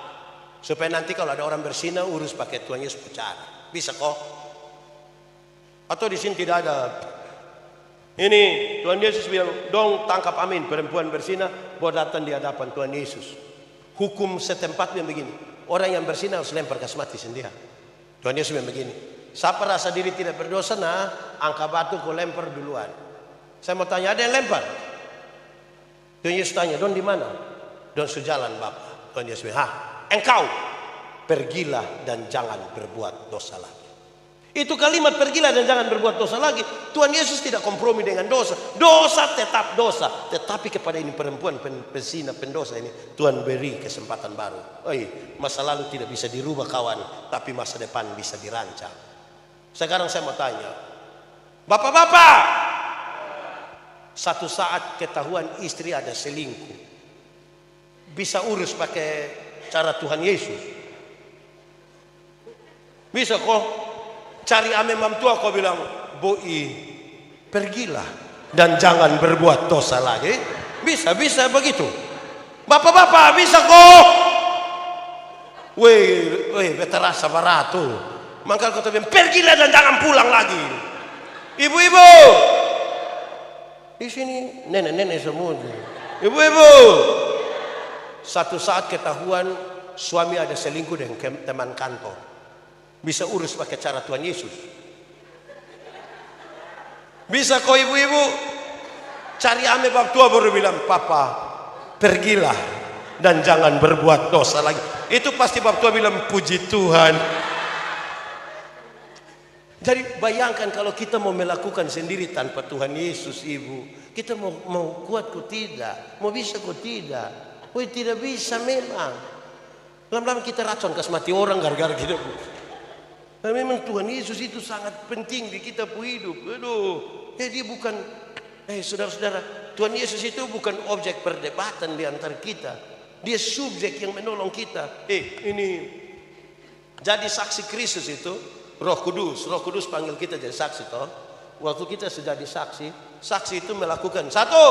supaya nanti kalau ada orang berzina urus pakai Tuhan Yesus bicara. Bisa kok? Atau di sini tidak ada? Ini Tuhan Yesus bilang, dong tangkap Amin, perempuan berzina, bawa datang di hadapan Tuhan Yesus. Hukum setempat yang begini, orang yang berzina harus lempar gas mati sendiri. Tuhan Yesus bilang begini, siapa rasa diri tidak berdosa, angka batu kau lempar duluan. Saya mau tanya, ada yang lempar? Tuhan Yesus tanya, don di mana? Don sejalan Bapa. Tuhan Yesus bilang, engkau pergilah dan jangan berbuat dosa lagi. Itu kalimat pergilah dan jangan berbuat dosa lagi. Tuhan Yesus tidak kompromi dengan dosa. Dosa tetap dosa. Tetapi kepada ini perempuan pezina pendosa ini, Tuhan beri kesempatan baru. Masa lalu tidak bisa dirubah kawan, tapi masa depan bisa dirancang. Sekarang saya mau tanya, bapak-bapak, satu saat ketahuan istri ada selingkuh, bisa urus pakai cara Tuhan Yesus? Bisa kok? Cari ame mam tua kau bilang, boi pergilah dan jangan berbuat dosa lagi. Bisa begitu. Bapak-bapak bisa kok. Weh, beterasa barato. Maka kau bilang, pergilah dan jangan pulang lagi. Ibu-ibu, di sini nenek-nenek semua. Ibu-ibu, satu saat ketahuan suami ada selingkuh dengan teman kantor, bisa urus pakai cara Tuhan Yesus? Bisa kok ibu-ibu? Cari ame bab tua baru bilang, papa pergilah dan jangan berbuat dosa lagi. Itu pasti bab tua bilang, puji Tuhan. Jadi bayangkan kalau kita mau melakukan sendiri tanpa Tuhan Yesus, ibu, kita mau kuat kok tidak, mau bisa kok tidak. Tidak bisa memang. Lama-lama kita racun kas mati orang gara-gara kita. Dan memang Tuhan Yesus itu sangat penting di kita hidup. Dia bukan, saudara-saudara, Tuhan Yesus itu bukan objek perdebatan di antara kita. Dia subjek yang menolong kita. Ini jadi saksi Kristus itu Roh Kudus panggil kita jadi saksi toh. Waktu kita sudah jadi saksi itu melakukan satu,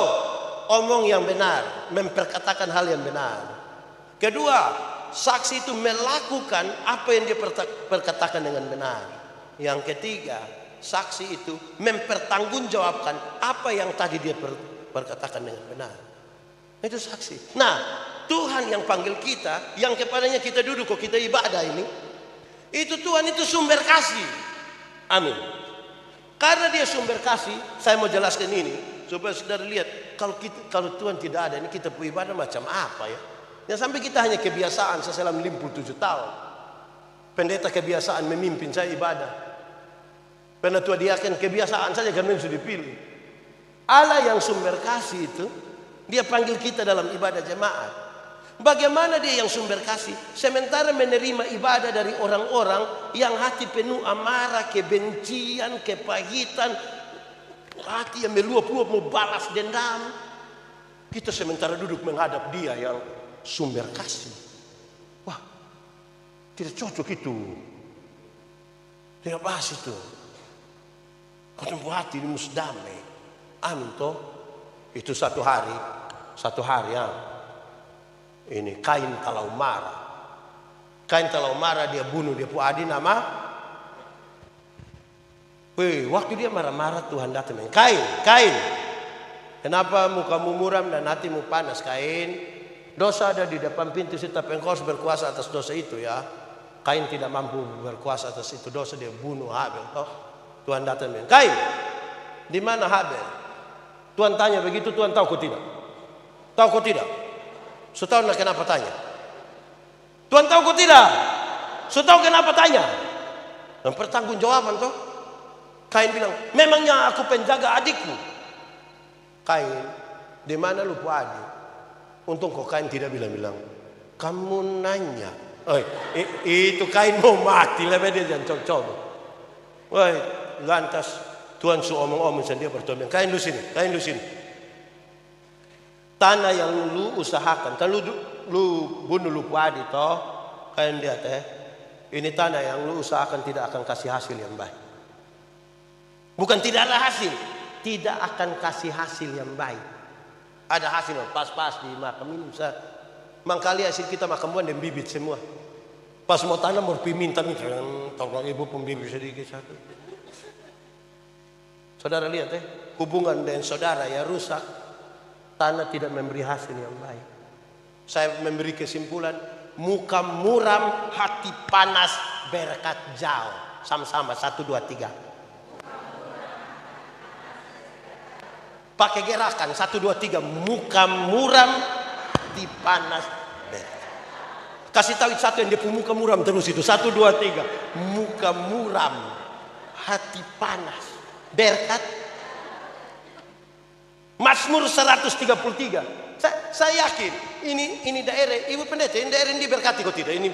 omong yang benar, memperkatakan hal yang benar. Kedua, saksi itu melakukan apa yang dia perkatakan dengan benar. Yang ketiga, saksi itu mempertanggungjawabkan apa yang tadi dia perkatakan dengan benar. Itu saksi. Nah, Tuhan yang panggil kita, yang kepadanya kita duduk kok kita ibadah ini, itu Tuhan itu sumber kasih. Amin. Karena dia sumber kasih, saya mau jelaskan ini supaya saudara lihat, kalau Tuhan tidak ada, ini kita ibadah macam apa ya? Yang sampai kita hanya kebiasaan. Saya selama 57 tahun pendeta kebiasaan memimpin saya ibadah. Pernah tua diaken kebiasaan saja karena sudah dipilih. Allah yang sumber kasih itu, dia panggil kita dalam ibadah jemaat. Bagaimana dia yang sumber kasih? Sementara menerima ibadah dari orang-orang yang hati penuh amarah, kebencian, kepahitan, hati yang meluap-luap mau balas dendam. Kita sementara duduk menghadap dia yang sumber kasih. Wah, tidak cocok itu. Tidak pas itu. Kau tempuh hati ini mesti damai. Amin toh. Itu satu hari ya. Ini Kain kalau marah dia bunuh dia pu adi nama. Waktu dia marah-marah Tuhan datang. Kain. Kenapa mukamu muram dan hatimu panas, Kain? Dosa ada di depan pintu situ, tapi engkau harus berkuasa atas dosa itu ya. Kain tidak mampu berkuasa atas itu dosa, dia bunuh Habel toh. Tuhan datang bilang, Kain, di mana Habel? Tuhan tanya begitu, Tuhan tahu kau tidak? Tahu kau tidak? Setahun kenapa tanya? Tuhan tahu kau tidak? Setahun kenapa tanya? Dan pertanggungjawaban toh. Kain bilang, memangnya aku penjaga adikku? Kain, di mana lu pu adik? Untung kok Kain tidak bilang, kamu nanya. Itu Kain mau mati lah, dia jangan coba. Lantas Tuhan su omong-omong sendiri bertanya, Kain lu sini. Tanah yang lu usahakan, kan lu bunuh lu padi toh, Kain lihat ini tanah yang lu usahakan tidak akan kasih hasil yang baik. Bukan tidak ada hasil, tidak akan kasih hasil yang baik. Ada hasil pas-pas di makam ini bisa. Mangkali hasil kita makam buan dan bibit semua. Pas mau tanam mau minta tolong ibu pembibit sedikit satu. Saudara lihat hubungan dengan saudara ya rusak. Tanah tidak memberi hasil yang baik. Saya memberi kesimpulan, muka muram, hati panas, berkat jauh. Sama-sama 1, 2, 3. Pakai gerakan 1, 2, 3. Muka muram, hati panas, berkat. Kasih tahu satu yang dia muka muram terus itu. 1, 2, 3. Muka muram, hati panas, berkat. Mazmur 133. Saya yakin ini daerah Ibu Pendeta, ini daerah ini diberkati kok tidak? Ini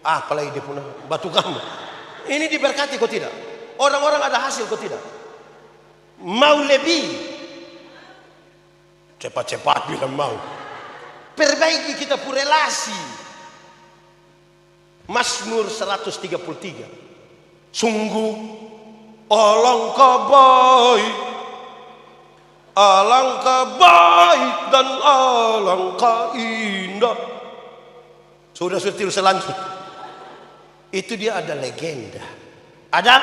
apalagi dia punya batu gampang. Ini diberkati kok tidak? Orang-orang ada hasil kok tidak? Mau lebih? Cepat-cepat bilang mau. Perbaiki kita pun relasi. Mazmur 133. Sungguh alangkah baik, alangkah baik dan alangkah indah. Sudah selanjutnya. Itu dia ada legenda. Ada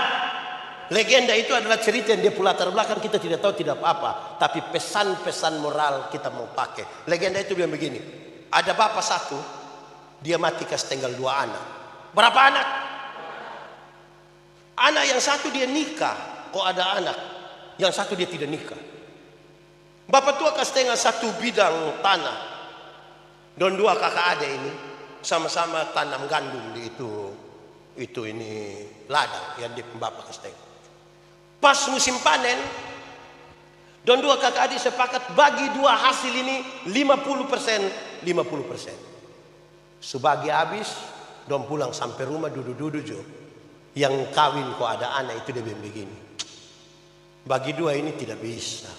legenda, itu adalah cerita yang dia punya latar belakang kita tidak tahu, tidak apa-apa. Tapi pesan-pesan moral kita mau pakai. Legenda itu bilang begini. Ada bapak satu, dia mati kasih tinggal 2 anak. Berapa anak? Anak yang satu dia nikah, kok ada anak. Yang satu dia tidak nikah. Bapak tua kasih tinggal 1 bidang tanah. Dan 2 kakak adik ini sama-sama tanam gandum di itu ini ladang yang di bapak kasih tinggal. Pas musim panen, dan 2 kakak adik sepakat bagi 2 hasil ini 50%, 50%. Sebagi habis, dan pulang sampai rumah duduk-duduk jo. Yang kawin kok ada anak itu dia begini. Bagi 2 ini tidak bisa.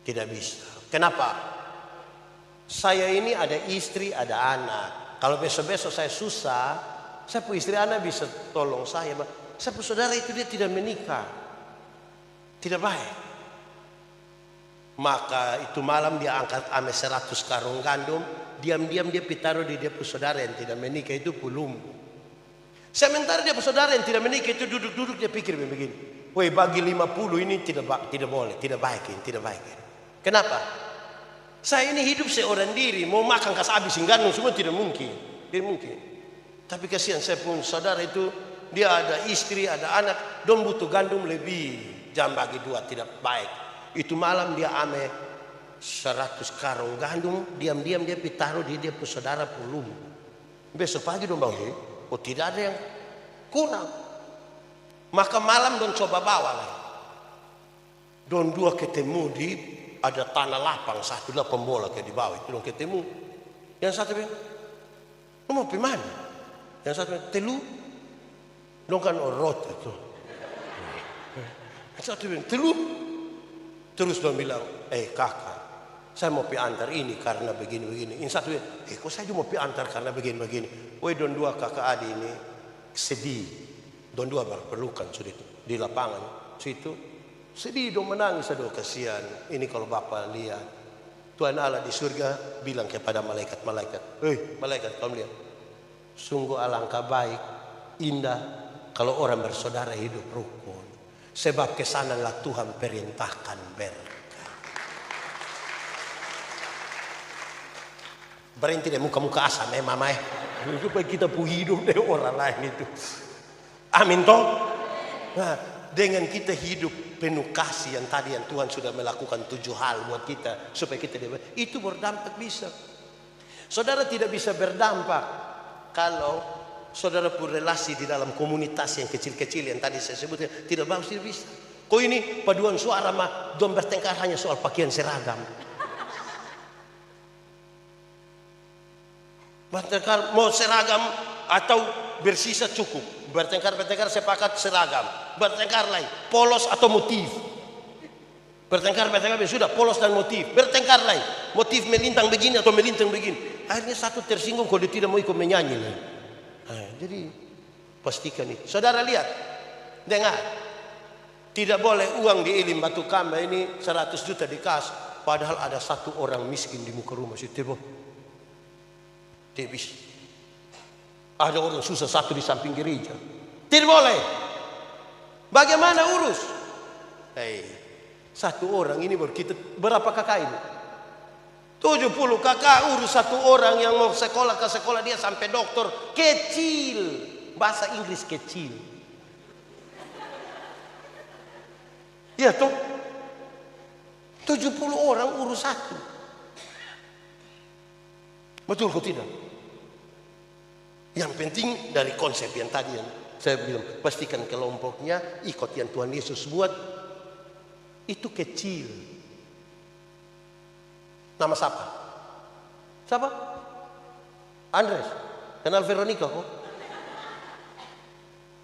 Tidak bisa. Kenapa? Saya ini ada istri, ada anak. Kalau besok-besok saya susah, saya punya istri anak bisa tolong saya. Saya punya saudara itu dia tidak menikah. Tidak baik. Maka itu malam dia angkat ame 100 karung gandum. Diam-diam dia pitaruh di dia punya saudara yang tidak menikah itu pulumbu. Sementara dia punya saudara yang tidak menikah itu duduk-duduk dia pikir begini. Woi, bagi 50 ini tidak boleh, tidak baik ini, tidak baik ini. Kenapa? Saya ini hidup seorang diri, mau makan kas habisin gandum semua tidak mungkin. Tidak mungkin. Tapi kasihan saya pun saudara itu, dia ada istri, ada anak, dong butuh gandum lebih. Jangan bagi 2, tidak baik. Itu malam dia ame 100 karung gandum, diam-diam dia pitaruh di dia punya saudara pulung. Besok pagi dong bang, oh tidak ada yang kurang. Maka malam dong coba bawa lagi. Dong 2 ketemu di ada tanah lapang, 1 bola kayak di bawah itu dong ketemu. Yang satu bilang, lu mau pergi mana? Yang satu bilang, telu. Dong kan orot itu. Yang satu bilang, telu. Terus dong bilang, kakak, saya mau pergi antar ini karena begini-begini. Yang satu bilang, kok saya juga mau pergi antar karena begini-begini. Woi, dong 2 kakak adik ini sedih. Dong 2 berpelukan sudah itu di lapangan situ. Sedih dong, menangis, aduh kasihan. Ini kalau bapak lihat Tuhan Allah di surga bilang kepada malaikat-malaikat, malaikat kamu lihat, sungguh alangkah baik, indah kalau orang bersaudara hidup rukun. Sebab kesanalah Tuhan perintahkan berkat. Berhenti deh muka-muka asam mama supaya kita punya hidup deh orang lain itu. Amin toh. Nah, dengan kita hidup penuh kasih yang tadi yang Tuhan sudah melakukan 7 hal buat kita supaya kita itu berdampak bisa. Saudara tidak bisa berdampak kalau saudara berrelasi di dalam komunitas yang kecil-kecil yang tadi saya sebutkan tidak bagus, tidak bisa. Kok ini paduan suara mah dong bertengkar hanya soal pakaian seragam. Bertengkar mau seragam atau bersisa cukup. Bertengkar sepakat seragam. Bertengkar lain polos atau motif. Bertengkar sudah polos dan motif. Bertengkar lain motif melintang begini atau melintang begini. Akhirnya satu tersinggung kalau dia tidak mau ikut menyanyi. Jadi pastikan itu. Saudara lihat, dengar. Tidak boleh uang di Elim Batu Kamba ini 100 juta dikasih. Padahal ada 1 orang miskin di muka rumah situ. Tidak bisa. Ada orang susah 1 di samping gereja. Tidak boleh. Bagaimana urus? 1 orang ini baru kita berapa kakak ini? 70 kakak urus 1 orang yang mau sekolah ke sekolah dia sampai doktor kecil. Bahasa Inggris kecil. Iya toh? 70 orang urus satu. Betul kok tidak? Yang penting dari konsep yang tadi yang saya bilang, pastikan kelompoknya ikut yang Tuhan Yesus buat. Itu kecil. Nama siapa? Siapa? Andres. Kenal Veronica kok?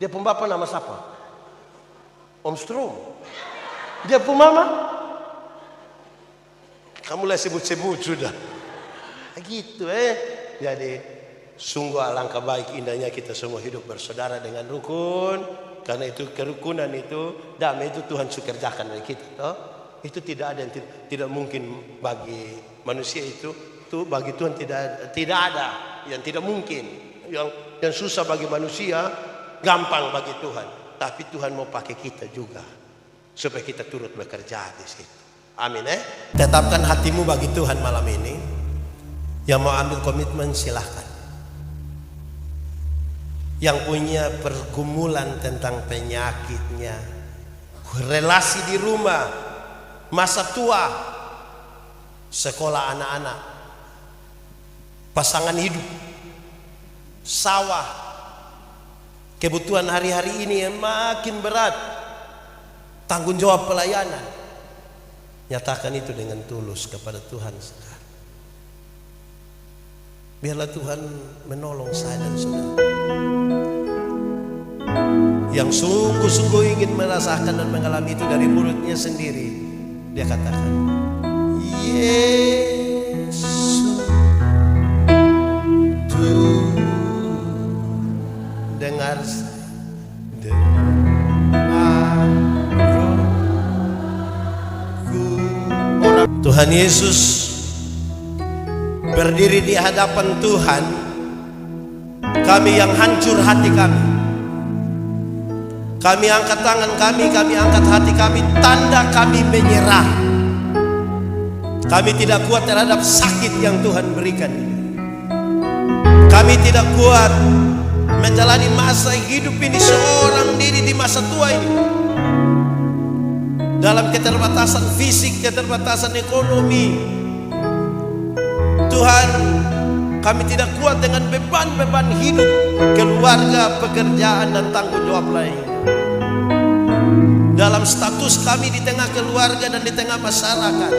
Dia pembapa nama siapa? Om Strom. Dia pemama? Kamu lah sebut-sebut sudah. Gitu Jadi sungguh alangkah baik indahnya kita semua hidup bersaudara dengan rukun. Karena itu kerukunan itu, damai itu Tuhan sudah kerjakan dari kita. Toh? Itu tidak ada yang tidak mungkin bagi manusia itu bagi Tuhan tidak ada yang tidak mungkin. Yang susah bagi manusia gampang bagi Tuhan. Tapi Tuhan mau pakai kita juga supaya kita turut bekerja di situ. Amin Tetapkan hatimu bagi Tuhan malam ini. Yang mau ambil komitmen silahkan. Yang punya pergumulan tentang penyakitnya, relasi di rumah, masa tua, sekolah anak-anak, pasangan hidup, sawah, kebutuhan hari-hari ini yang makin berat, tanggung jawab pelayanan. Nyatakan itu dengan tulus kepada Tuhan sekarang. Biarlah Tuhan menolong saya dan saudara yang sungguh-sungguh ingin merasakan dan mengalami itu dari mulutnya sendiri. Dia katakan, Yesus, Tuhan dengar Tuhan Yesus berdiri di hadapan Tuhan. Kami yang hancur hati kami angkat tangan kami angkat hati kami, tanda kami menyerah. Kami tidak kuat terhadap sakit yang Tuhan berikan ini. Kami tidak kuat menjalani masa hidup ini seorang diri di masa tua ini, dalam keterbatasan fisik, keterbatasan ekonomi. Tuhan, kami tidak kuat dengan beban-beban hidup, keluarga, pekerjaan, dan tanggung jawab lain. Dalam status kami di tengah keluarga dan di tengah masyarakat,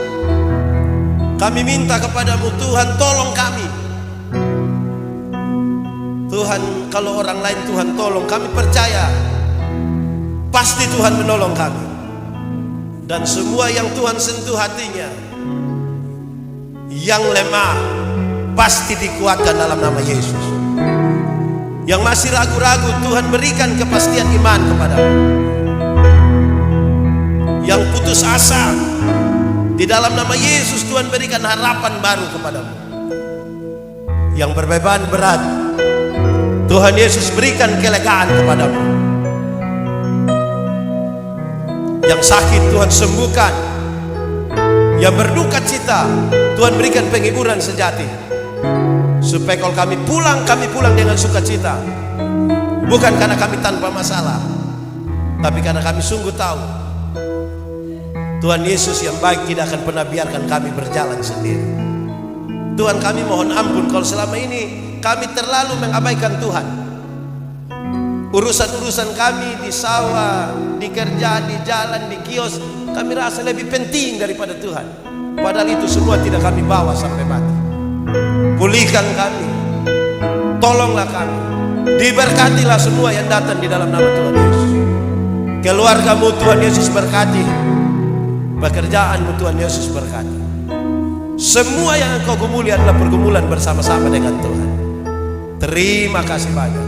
kami minta kepadamu Tuhan, tolong kami. Tuhan, kalau orang lain Tuhan tolong, kami percaya pasti Tuhan menolong kami. Dan semua yang Tuhan sentuh hatinya, yang lemah pasti dikuatkan dalam nama Yesus. Yang masih ragu-ragu, Tuhan berikan kepastian iman kepadamu. Yang putus asa, di dalam nama Yesus Tuhan berikan harapan baru kepadamu. Yang berbeban berat, Tuhan Yesus berikan kelegaan kepadamu. Yang sakit Tuhan sembuhkan. Yang berduka cita Tuhan berikan penghiburan sejati. Supaya kalau kami pulang dengan sukacita. Bukan karena kami tanpa masalah, tapi karena kami sungguh tahu Tuhan Yesus yang baik tidak akan pernah biarkan kami berjalan sendiri. Tuhan, kami mohon ampun kalau selama ini kami terlalu mengabaikan Tuhan. Urusan-urusan kami di sawah, di kerja, di jalan, di kios, kami rasa lebih penting daripada Tuhan. Padahal itu semua tidak kami bawa sampai mati. Pulihkan kami, tolonglah kami, diberkatilah semua yang datang di dalam nama Tuhan Yesus. Keluargamu Tuhan Yesus berkati, pekerjaanmu Tuhan Yesus berkati. Semua yang engkau gumuli adalah pergumulan bersama-sama dengan Tuhan. Terima kasih banyak.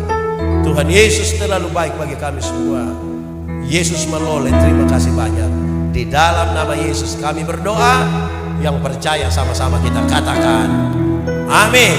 Tuhan Yesus terlalu baik bagi kami semua. Yesus meloleh, terima kasih banyak. Di dalam nama Yesus kami berdoa. Yang percaya sama-sama kita katakan amin.